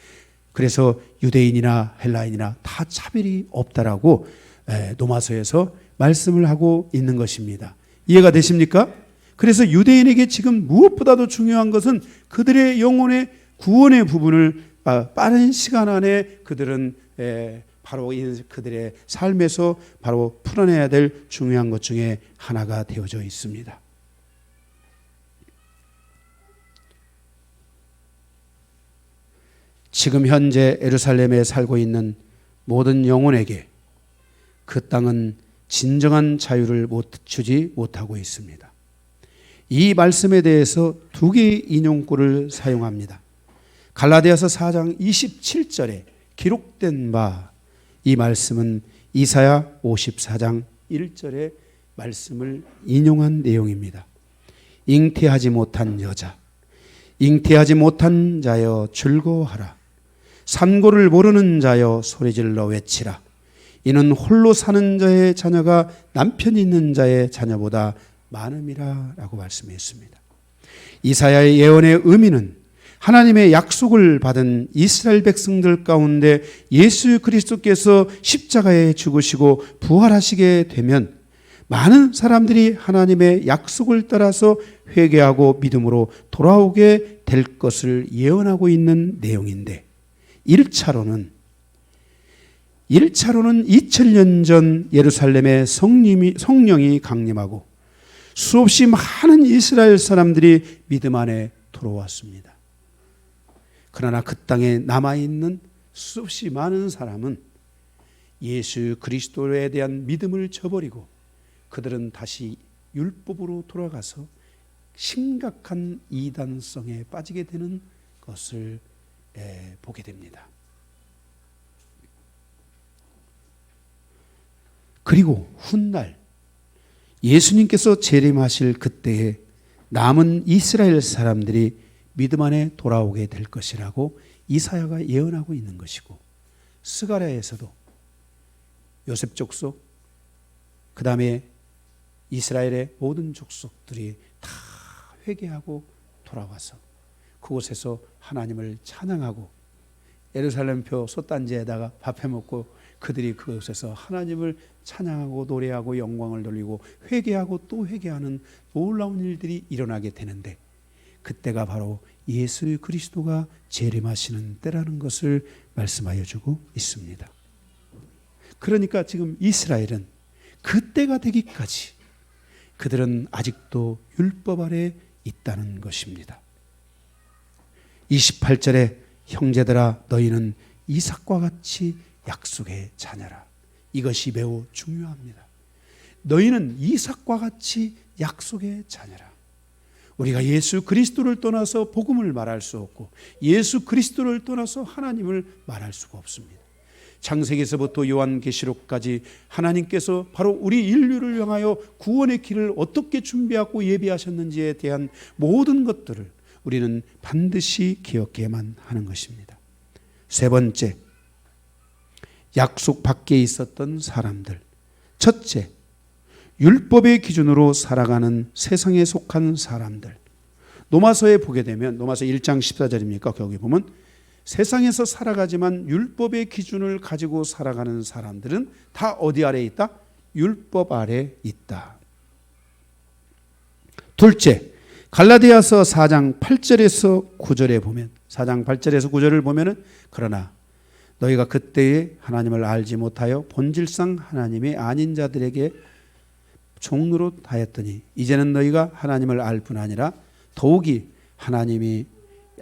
그래서 유대인이나 헬라인이나 다 차별이 없다라고 로마서에서 말씀을 하고 있는 것입니다. 이해가 되십니까? 그래서 유대인에게 지금 무엇보다도 중요한 것은 그들의 영혼의 구원의 부분을 빠른 시간 안에 그들은 바로 그들의 삶에서 바로 풀어내야 될 중요한 것 중에 하나가 되어져 있습니다. 지금 현재 예루살렘에 살고 있는 모든 영혼에게 그 땅은 진정한 자유를 주지 못하고 있습니다. 이 말씀에 대해서 두 개의 인용구를 사용합니다. 갈라디아서 4장 27절에 기록된 바, 이 말씀은 이사야 54장 1절의 말씀을 인용한 내용입니다. 잉태하지 못한 여자, 잉태하지 못한 자여 즐거워하라. 산고를 모르는 자여 소리질러 외치라. 이는 홀로 사는 자의 자녀가 남편 있는 자의 자녀보다 많음이라 라고 말씀했습니다. 이사야의 예언의 의미는 하나님의 약속을 받은 이스라엘 백성들 가운데 예수 그리스도께서 십자가에 죽으시고 부활하시게 되면 많은 사람들이 하나님의 약속을 따라서 회개하고 믿음으로 돌아오게 될 것을 예언하고 있는 내용인데, 1차로는 2000년 전 예루살렘에 성령이 강림하고 수없이 많은 이스라엘 사람들이 믿음 안에 들어왔습니다. 그러나 그 땅에 남아있는 수없이 많은 사람은 예수 그리스도에 대한 믿음을 저버리고 그들은 다시 율법으로 돌아가서 심각한 이단성에 빠지게 되는 것을 보게 됩니다. 그리고 훗날 예수님께서 재림하실 그때에 남은 이스라엘 사람들이 믿음 안에 돌아오게 될 것이라고 이사야가 예언하고 있는 것이고, 스가랴에서도 요셉 족속, 그 다음에 이스라엘의 모든 족속들이 다 회개하고 돌아와서 그곳에서 하나님을 찬양하고 예루살렘표 솥단지에다가 밥해 먹고 그들이 그곳에서 하나님을 찬양하고 노래하고 영광을 돌리고 회개하고 또 회개하는 놀라운 일들이 일어나게 되는데, 그때가 바로 예수 그리스도가 재림하시는 때라는 것을 말씀하여 주고 있습니다. 그러니까 지금 이스라엘은 그때가 되기까지 그들은 아직도 율법 아래 있다는 것입니다. 28절에 형제들아 너희는 이삭과 같이 약속의 자녀라. 이것이 매우 중요합니다. 너희는 이삭과 같이 약속의 자녀라. 우리가 예수 그리스도를 떠나서 복음을 말할 수 없고 예수 그리스도를 떠나서 하나님을 말할 수가 없습니다. 창세기에서부터 요한계시록까지 하나님께서 바로 우리 인류를 향하여 구원의 길을 어떻게 준비하고 예비하셨는지에 대한 모든 것들을 우리는 반드시 기억해야만 하는 것입니다. 세 번째, 약속 밖에 있었던 사람들. 첫째, 율법의 기준으로 살아가는 세상에 속한 사람들. 로마서에 보게 되면 로마서 1장 14절입니까? 거기 보면 세상에서 살아가지만 율법의 기준을 가지고 살아가는 사람들은 다 어디 아래 있다? 율법 아래 있다. 둘째, 갈라디아서 4장 8절에서 9절에 보면 4장 8절에서 9절을 보면은 그러나 너희가 그때에 하나님을 알지 못하여 본질상 하나님이 아닌 자들에게 종노릇 하였더니 이제는 너희가 하나님을 알 뿐 아니라 더욱이 하나님이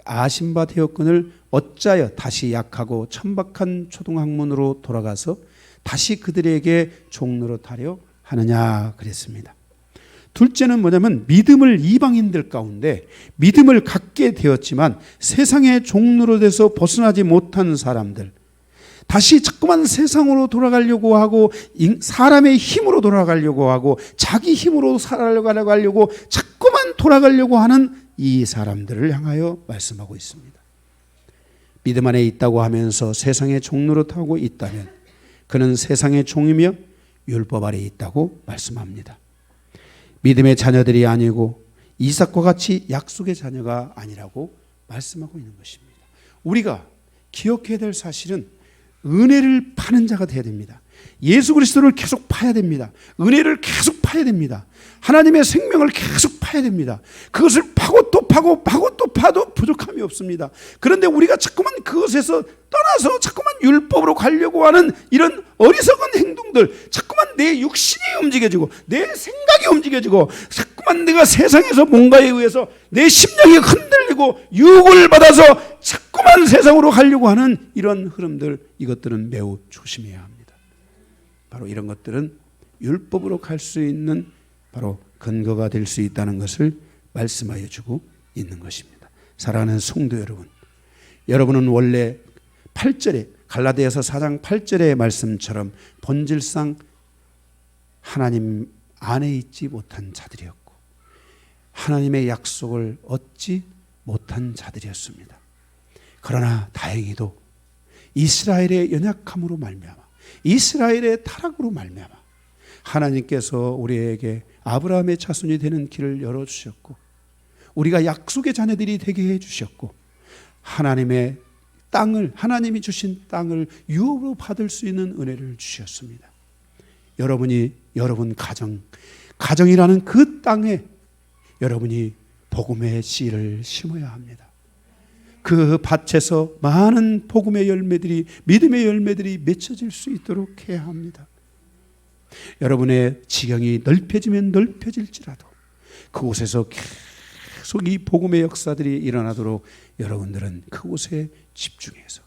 아신 바 되었거늘 어찌하여 다시 약하고 천박한 초등학문으로 돌아가서 다시 그들에게 종노릇 하려 하느냐 그랬습니다. 둘째는 뭐냐면 믿음을 이방인들 가운데 믿음을 갖게 되었지만 세상의 종노릇에서 벗어나지 못한 사람들, 다시 자꾸만 세상으로 돌아가려고 하고 사람의 힘으로 돌아가려고 하고 자기 힘으로 살아가려고 자꾸만 돌아가려고 하는 이 사람들을 향하여 말씀하고 있습니다. 믿음 안에 있다고 하면서 세상의 종노릇하고 있다면 그는 세상의 종이며 율법 아래 있다고 말씀합니다. 믿음의 자녀들이 아니고 이삭과 같이 약속의 자녀가 아니라고 말씀하고 있는 것입니다. 우리가 기억해야 될 사실은 은혜를 파는 자가 되어야 됩니다. 예수 그리스도를 계속 파야 됩니다. 은혜를 계속 파야 됩니다. 하나님의 생명을 계속 파야 됩니다. 그것을 파고 또 파고 파고 또 파도 부족함이 없습니다. 그런데 우리가 자꾸만 그것에서 떠나서 자꾸만 율법으로 가려고 하는 이런 어리석은 행동들, 자꾸만 내 육신이 움직여지고 내 생각이 움직여지고 자꾸만 내가 세상에서 뭔가에 의해서 내 심령이 흔들리고 유혹을 받아서 자꾸만 세상으로 가려고 하는 이런 흐름들, 이것들은 매우 조심해야 합니다. 바로 이런 것들은 율법으로 갈 수 있는 바로 근거가 될 수 있다는 것을 말씀하여 주고 있는 것입니다. 사랑하는 성도 여러분, 여러분은 원래 8절에 갈라디아서 4장 8절의 말씀처럼 본질상 하나님 안에 있지 못한 자들이었고 하나님의 약속을 얻지 못한 자들이었습니다. 그러나 다행히도 이스라엘의 연약함으로 말미암아, 이스라엘의 타락으로 말미암아 하나님께서 우리에게 아브라함의 자손이 되는 길을 열어주셨고 우리가 약속의 자녀들이 되게 해주셨고 하나님의 땅을, 하나님이 주신 땅을 유업으로 받을 수 있는 은혜를 주셨습니다. 여러분이 여러분 가정이라는 그 땅에 여러분이 복음의 씨를 심어야 합니다. 그 밭에서 많은 복음의 열매들이, 믿음의 열매들이 맺혀질 수 있도록 해야 합니다. 여러분의 지경이 넓혀지면 넓혀질지라도 그곳에서 계속 이 복음의 역사들이 일어나도록 여러분들은 그곳에 집중해서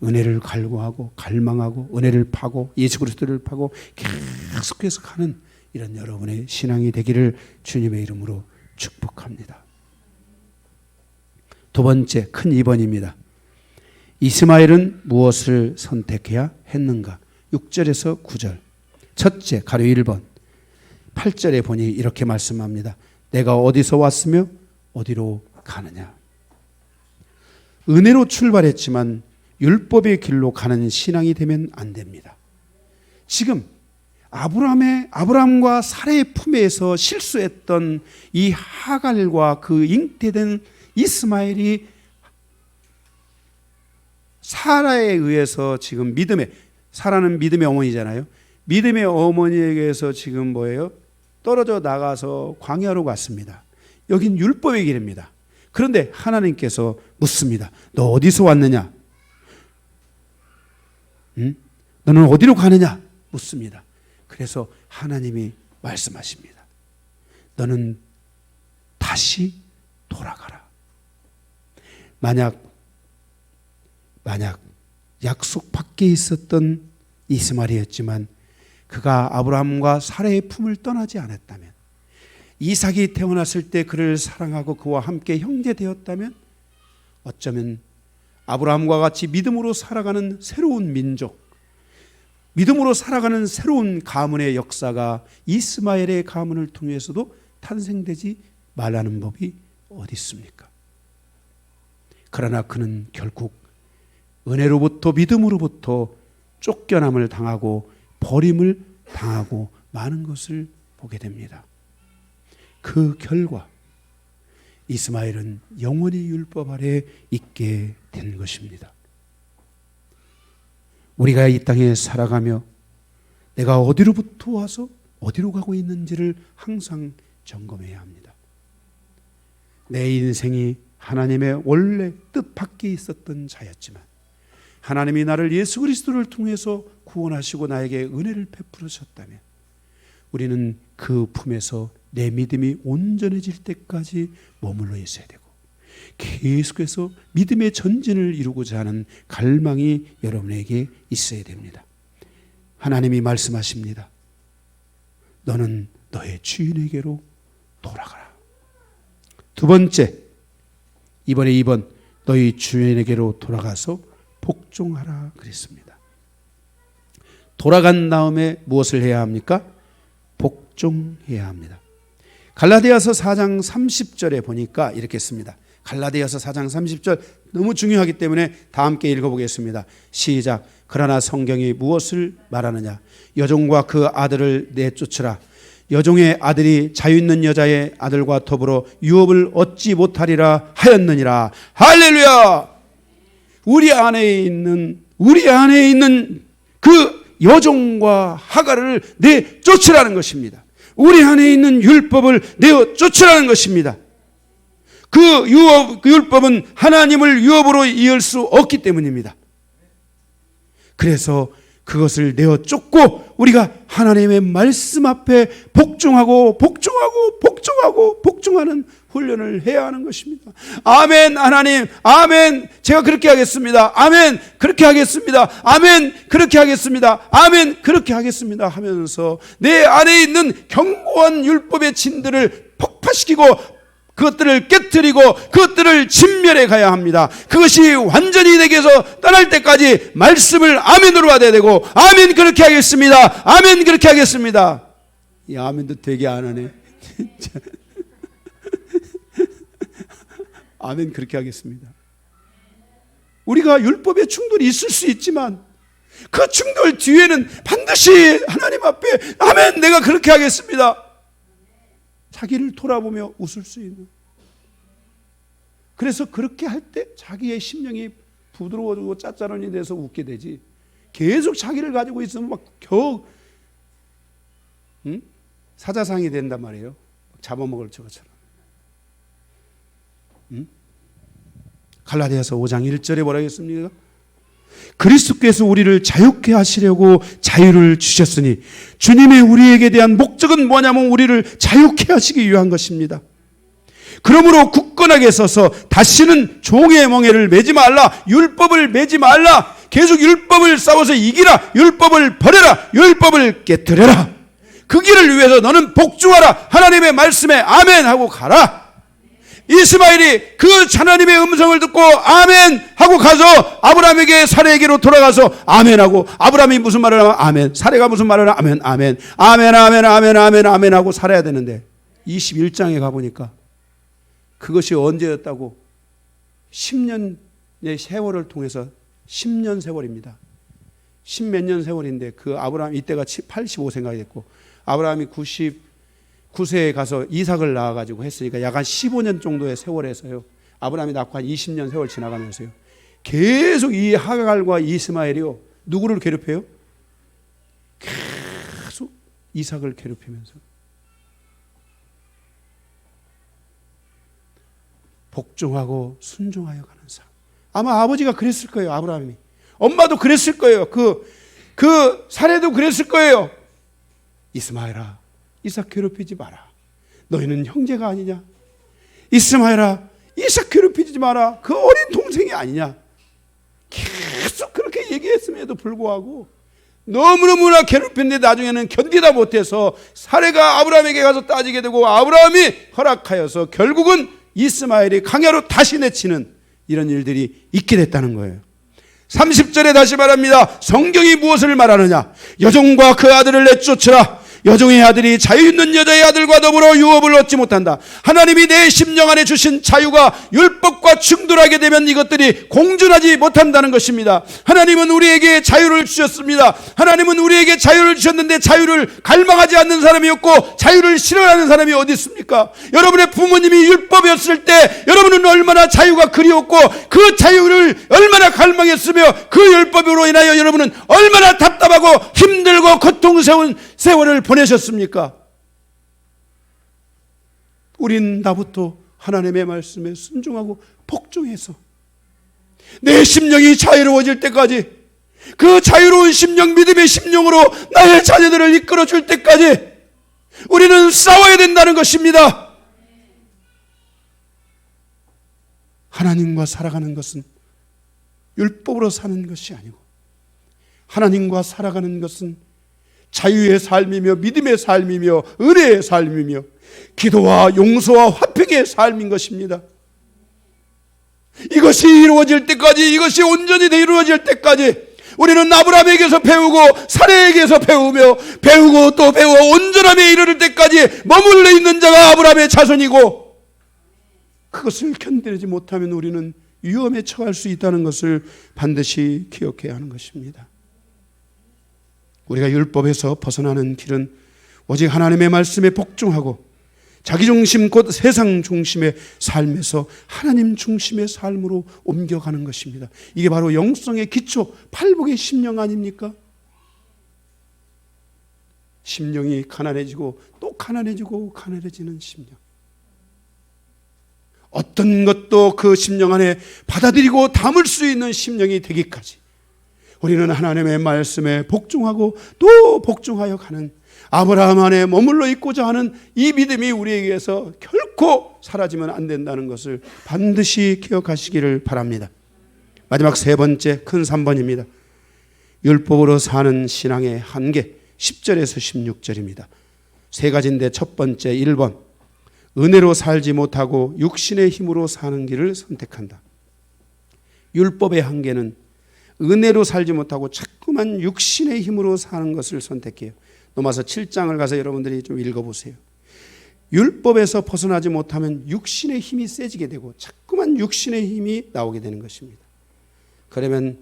은혜를 갈구하고 갈망하고 은혜를 파고 예수 그리스도를 파고 계속해서 가는 이런 여러분의 신앙이 되기를 주님의 이름으로 축복합니다. 두 번째 큰 2번입니다. 이스마엘은 무엇을 선택해야 했는가? 6절에서 9절. 첫째, 가로 1번. 8절에 보니 이렇게 말씀합니다. 내가 어디서 왔으며 어디로 가느냐. 은혜로 출발했지만 율법의 길로 가는 신앙이 되면 안 됩니다. 지금 아브라함과 사라의 품에서 실수했던 이 하갈과 그 잉태된 이스마엘이 사라에 의해서 지금 사라는 믿음의 어머니잖아요. 믿음의 어머니에게서 지금 뭐예요? 떨어져 나가서 광야로 갔습니다. 여긴 율법의 길입니다. 그런데 하나님께서 묻습니다. 너 어디서 왔느냐? 응? 너는 어디로 가느냐? 묻습니다. 그래서 하나님이 말씀하십니다. 너는 다시 돌아가라. 만약 약속 밖에 있었던 이스마엘이었지만 그가 아브라함과 사라의 품을 떠나지 않았다면, 이삭이 태어났을 때 그를 사랑하고 그와 함께 형제되었다면 어쩌면 아브라함과 같이 믿음으로 살아가는 새로운 민족, 믿음으로 살아가는 새로운 가문의 역사가 이스마엘의 가문을 통해서도 탄생되지 말라는 법이 어디 있습니까? 그러나 그는 결국 은혜로부터 믿음으로부터 쫓겨남을 당하고 버림을 당하고 많은 것을 보게 됩니다. 그 결과 이스마엘은 영원히 율법 아래 있게 된 것입니다. 우리가 이 땅에 살아가며 내가 어디로부터 와서 어디로 가고 있는지를 항상 점검해야 합니다. 내 인생이 하나님의 원래 뜻 밖에 있었던 자였지만 하나님이 나를 예수 그리스도를 통해서 구원하시고 나에게 은혜를 베풀으셨다면 우리는 그 품에서 내 믿음이 온전해질 때까지 머물러 있어야 되고 계속해서 믿음의 전진을 이루고자 하는 갈망이 여러분에게 있어야 됩니다. 하나님이 말씀하십니다. 너는 너의 주인에게로 돌아가라. 두 번째, 이번에 2번, 너희 주인에게로 돌아가서 복종하라 그랬습니다. 돌아간 다음에 무엇을 해야 합니까? 복종해야 합니다. 갈라디아서 4장 30절에 보니까 이렇게 씁니다. 갈라디아서 4장 30절 너무 중요하기 때문에 다 함께 읽어보겠습니다. 시작. 그러나 성경이 무엇을 말하느냐? 여종과 그 아들을 내쫓으라. 여종의 아들이 자유 있는 여자의 아들과 더불어 유업을 얻지 못하리라 하였느니라. 할렐루야! 우리 안에 있는 그 여종과 하갈을 내쫓으라는 것입니다. 우리 안에 있는 율법을 내쫓으라는 것입니다. 그 율법은 하나님을 유업으로 이을 수 없기 때문입니다. 그래서 그것을 내어쫓고 우리가 하나님의 말씀 앞에 복종하고 복종하는 훈련을 해야 하는 것입니다. 아멘. 하나님, 아멘. 제가 그렇게 하겠습니다. 아멘. 그렇게 하겠습니다. 아멘. 그렇게 하겠습니다. 아멘. 그렇게 하겠습니다 하면서 내 안에 있는 견고한 율법의 진들을 폭파시키고 그것들을 깨뜨리고 그것들을 진멸해 가야 합니다. 그것이 완전히 내게서 떠날 때까지 말씀을 아멘으로 받아야 되고, 아멘 그렇게 하겠습니다. 아멘 그렇게 하겠습니다. 이 아멘도 되게 안 하네. 진짜. 아멘 그렇게 하겠습니다. 우리가 율법의 충돌이 있을 수 있지만 그 충돌 뒤에는 반드시 하나님 앞에 아멘 내가 그렇게 하겠습니다. 자기를 돌아보며 웃을 수 있는. 그래서 그렇게 할 때 자기의 심령이 부드러워지고 짭짤하니 돼서 웃게 되지. 계속 자기를 가지고 있으면 막 겨우 사자상이 된단 말이에요. 잡아먹을 저것처럼. 갈라디아서 5장 1절에 뭐라 했습니까? 그리스도께서 우리를 자유케 하시려고 자유를 주셨으니 주님의 우리에게 대한 목적은 뭐냐면 우리를 자유케 하시기 위한 것입니다. 그러므로 굳건하게 서서 다시는 종의 멍에를 매지 말라. 율법을 매지 말라. 계속 율법을 싸워서 이기라. 율법을 버려라. 율법을 깨뜨려라. 그 길을 위해서 너는 복종하라. 하나님의 말씀에 아멘 하고 가라. 이스마엘이 그 하나님의 음성을 듣고 아멘 하고 가서 아브라함에게 사례에게로 돌아가서 아멘 하고, 아브라함이 무슨 말을 하면 아멘, 사례가 무슨 말을 하면 아멘, 아멘 아멘 아멘 아멘 아멘 하고 살아야 되는데 21장에 가보니까 그것이 언제였다고 10년의 세월을 통해서 10년 세월입니다. 10몇 년 세월인데 그 아브라함 이때가 85세가 됐고 아브라함이 99세에 가서 이삭을 낳아가지고 했으니까 약 한 15년 정도의 세월에서요. 아브라함이 낳고 한 20년 세월 지나가면서요. 계속 이 하갈과 이스마엘이요. 누구를 괴롭혀요? 계속 이삭을 괴롭히면서. 복종하고 순종하여 가는 삶. 아마 아버지가 그랬을 거예요. 아브라함이. 엄마도 그랬을 거예요. 그 사례도 그랬을 거예요. 이스마엘아, 이삭 괴롭히지 마라. 너희는 형제가 아니냐? 이스마엘아, 이삭 괴롭히지 마라. 그 어린 동생이 아니냐? 계속 그렇게 얘기했음에도 불구하고 너무너무나 괴롭혔는데 나중에는 견디다 못해서 사례가 아브라함에게 가서 따지게 되고 아브라함이 허락하여서 결국은 이스마엘이 강야로 다시 내치는 이런 일들이 있게 됐다는 거예요. 30절에 다시 말합니다. 성경이 무엇을 말하느냐? 여종과 그 아들을 내쫓으라. 여종의 아들이 자유 있는 여자의 아들과 더불어 유업을 얻지 못한다. 하나님이 내 심령 안에 주신 자유가 율법과 충돌하게 되면 이것들이 공존하지 못한다는 것입니다. 하나님은 우리에게 자유를 주셨습니다. 하나님은 우리에게 자유를 주셨는데 자유를 갈망하지 않는 사람이 없고 자유를 싫어하는 사람이 어디 있습니까? 여러분의 부모님이 율법이었을 때 여러분은 얼마나 자유가 그리웠고 그 자유를 얼마나 갈망했으며 그 율법으로 인하여 여러분은 얼마나 답답하고 힘들고 고통스러운 세월을 보내셨습니까? 우린 나부터 하나님의 말씀에 순종하고 복종해서 내 심령이 자유로워질 때까지, 그 자유로운 심령, 믿음의 심령으로 나의 자녀들을 이끌어 줄 때까지 우리는 싸워야 된다는 것입니다. 하나님과 살아가는 것은 율법으로 사는 것이 아니고 하나님과 살아가는 것은 자유의 삶이며 믿음의 삶이며 은혜의 삶이며 기도와 용서와 화평의 삶인 것입니다. 이것이 이루어질 때까지, 이것이 온전히 이루어질 때까지 우리는 아브라함에게서 배우고 사례에게서 배우며 배우고 또 배워 온전함에 이르를 때까지 머물러 있는 자가 아브라함의 자손이고, 그것을 견디지 못하면 우리는 위험에 처할 수 있다는 것을 반드시 기억해야 하는 것입니다. 우리가 율법에서 벗어나는 길은 오직 하나님의 말씀에 복종하고 자기 중심 곧 세상 중심의 삶에서 하나님 중심의 삶으로 옮겨가는 것입니다. 이게 바로 영성의 기초, 팔복의 심령 아닙니까? 심령이 가난해지고 또 가난해지고 가난해지는 심령. 어떤 것도 그 심령 안에 받아들이고 담을 수 있는 심령이 되기까지 우리는 하나님의 말씀에 복종하고 또 복종하여 가는 아브라함 안에 머물러 있고자 하는 이 믿음이 우리에게서 결코 사라지면 안 된다는 것을 반드시 기억하시기를 바랍니다. 마지막 세 번째 큰 3번입니다. 율법으로 사는 신앙의 한계, 10절에서 16절입니다. 세 가지인데 첫 번째 1번, 은혜로 살지 못하고 육신의 힘으로 사는 길을 선택한다. 율법의 한계는 은혜로 살지 못하고 자꾸만 육신의 힘으로 사는 것을 선택해요. 로마서 7장을 가서 여러분들이 좀 읽어보세요. 율법에서 벗어나지 못하면 육신의 힘이 세지게 되고 자꾸만 육신의 힘이 나오게 되는 것입니다. 그러면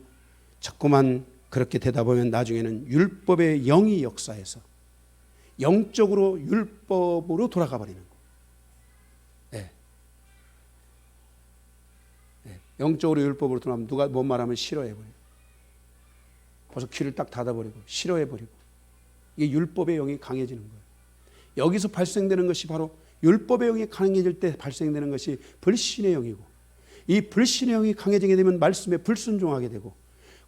자꾸만 그렇게 되다 보면 나중에는 율법의 영이 역사해서 영적으로 율법으로 돌아가 버리는 거예요. 네. 네. 영적으로 율법으로 돌아가면 누가 뭔 말하면 싫어해버려요. 벌써 귀를 딱 닫아버리고 싫어해버리고 이게 율법의 영이 강해지는 거예요. 여기서 발생되는 것이 바로 율법의 영이 강해질 때 발생되는 것이 불신의 영이고 이 불신의 영이 강해지게 되면 말씀에 불순종하게 되고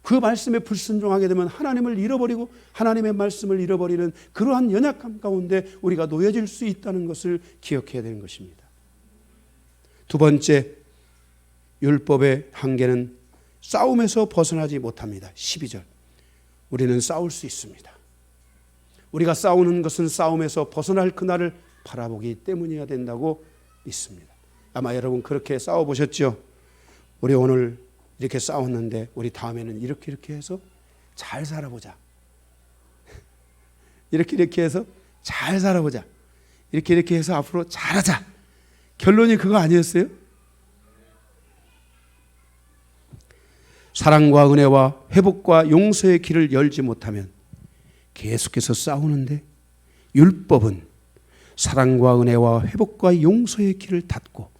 그 말씀에 불순종하게 되면 하나님을 잃어버리고 하나님의 말씀을 잃어버리는 그러한 연약함 가운데 우리가 놓여질 수 있다는 것을 기억해야 되는 것입니다. 두 번째, 율법의 한계는 싸움에서 벗어나지 못합니다. 12절. 우리는 싸울 수 있습니다. 우리가 싸우는 것은 싸움에서 벗어날 그날을 바라보기 때문이어야 된다고 믿습니다. 아마 여러분 그렇게 싸워보셨죠? 우리 오늘 이렇게 싸웠는데 우리 다음에는 이렇게 해서 잘 살아보자. 이렇게 해서 잘 살아보자. 이렇게 해서 앞으로 잘하자. 결론이 그거 아니었어요? 사랑과 은혜와 회복과 용서의 길을 열지 못하면 계속해서 싸우는데 율법은 사랑과 은혜와 회복과 용서의 길을 닫고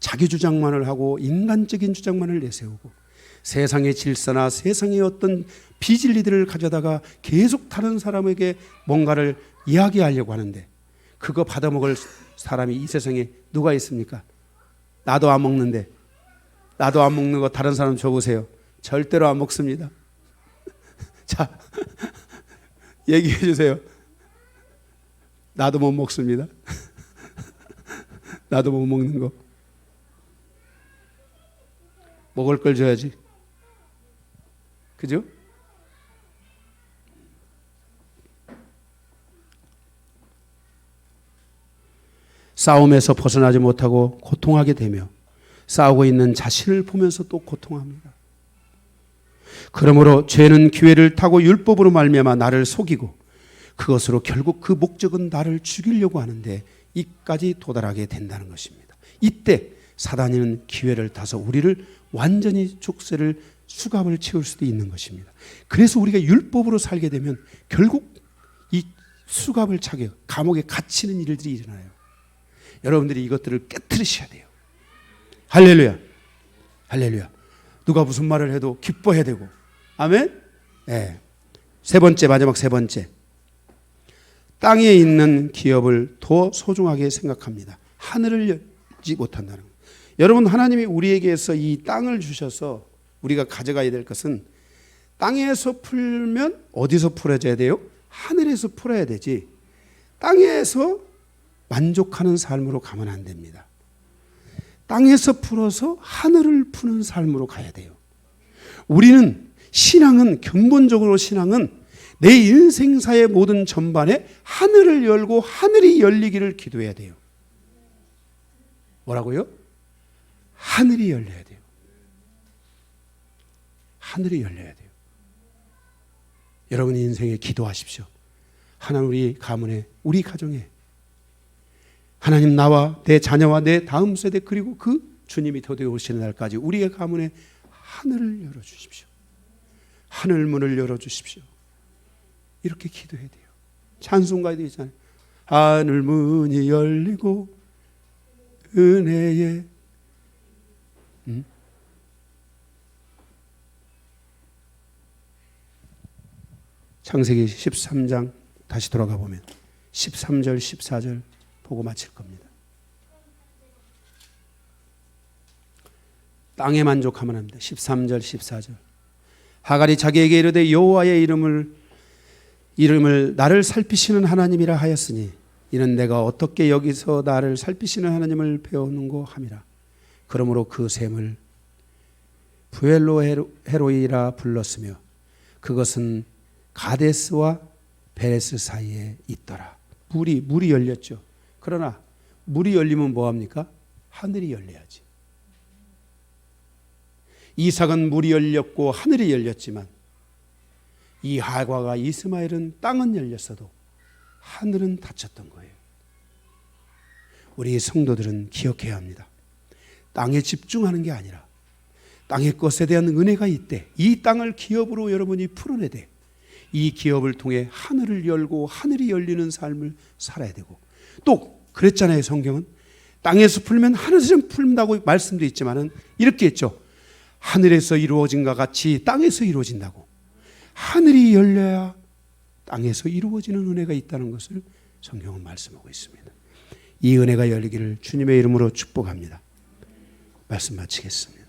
자기 주장만을 하고 인간적인 주장만을 내세우고 세상의 질서나 세상의 어떤 비진리들을 가져다가 계속 다른 사람에게 뭔가를 이야기하려고 하는데 그거 받아먹을 사람이 이 세상에 누가 있습니까? 나도 안 먹는데 나도 안 먹는 거 다른 사람 줘보세요. 절대로 안 먹습니다. 자, 얘기해 주세요. 나도 못 먹습니다. 나도 못 먹는 거. 먹을 걸 줘야지. 그죠? 싸움에서 벗어나지 못하고 고통하게 되며 싸우고 있는 자신을 보면서 또 고통합니다. 그러므로 죄는 기회를 타고 율법으로 말미암아 나를 속이고 그것으로 결국 그 목적은 나를 죽이려고 하는데 이까지 도달하게 된다는 것입니다. 이때 사단이는 기회를 타서 우리를 완전히 족쇄를 수갑을 채울 수도 있는 것입니다. 그래서 우리가 율법으로 살게 되면 결국 이 수갑을 차게 감옥에 갇히는 일들이 일어나요. 여러분들이 이것들을 깨트리셔야 돼요. 할렐루야. 할렐루야. 누가 무슨 말을 해도 기뻐해야 되고. 아멘. 네. 세 번째, 마지막 세 번째. 땅에 있는 기업을 더 소중하게 생각합니다. 하늘을 열지 못한다는 것. 여러분, 하나님이 우리에게서 이 땅을 주셔서 우리가 가져가야 될 것은 땅에서 풀면 어디서 풀어져야 돼요? 하늘에서 풀어야 되지. 땅에서 만족하는 삶으로 가면 안 됩니다. 땅에서 풀어서 하늘을 푸는 삶으로 가야 돼요. 우리는 신앙은 근본적으로 신앙은 내 인생사의 모든 전반에 하늘을 열고 하늘이 열리기를 기도해야 돼요. 뭐라고요? 하늘이 열려야 돼요. 하늘이 열려야 돼요. 여러분 인생에 기도하십시오. 하나님 우리 가문에 우리 가정에 하나님 나와 내 자녀와 내 다음 세대 그리고 그 주님이 더디어 오시는 날까지 우리의 가문에 하늘을 열어주십시오. 하늘 문을 열어주십시오. 이렇게 기도해야 돼요. 찬송가에 되잖아요. 하늘 문이 열리고 은혜에 창세기 13장 다시 돌아가 보면 13절 14절 보고 마칠 겁니다. 땅에 만족하면 합니다. 13절 14절. 하갈이 자기에게 이르되 여호와의 이름을 나를 살피시는 하나님이라 하였으니 이는 내가 어떻게 여기서 나를 살피시는 하나님을 배우는고 함이라. 그러므로 그 샘을 부엘로헤로이라 불렀으며 그것은 가데스와 베레스 사이에 있더라. 물이 열렸죠. 그러나 물이 열리면 뭐합니까? 하늘이 열려야지. 이삭은 물이 열렸고 하늘이 열렸지만 이 하갈과 이스마엘은 땅은 열렸어도 하늘은 닫혔던 거예요. 우리 성도들은 기억해야 합니다. 땅에 집중하는 게 아니라 땅의 것에 대한 은혜가 있대. 이 땅을 기업으로 여러분이 풀어내되 이 기업을 통해 하늘을 열고 하늘이 열리는 삶을 살아야 되고, 또 그랬잖아요. 성경은 땅에서 풀면 하늘에서 풀린다고 말씀도 있지만은 이렇게 했죠. 하늘에서 이루어진 것 같이 땅에서 이루어진다고. 하늘이 열려야 땅에서 이루어지는 은혜가 있다는 것을 성경은 말씀하고 있습니다. 이 은혜가 열리기를 주님의 이름으로 축복합니다. 말씀 마치겠습니다.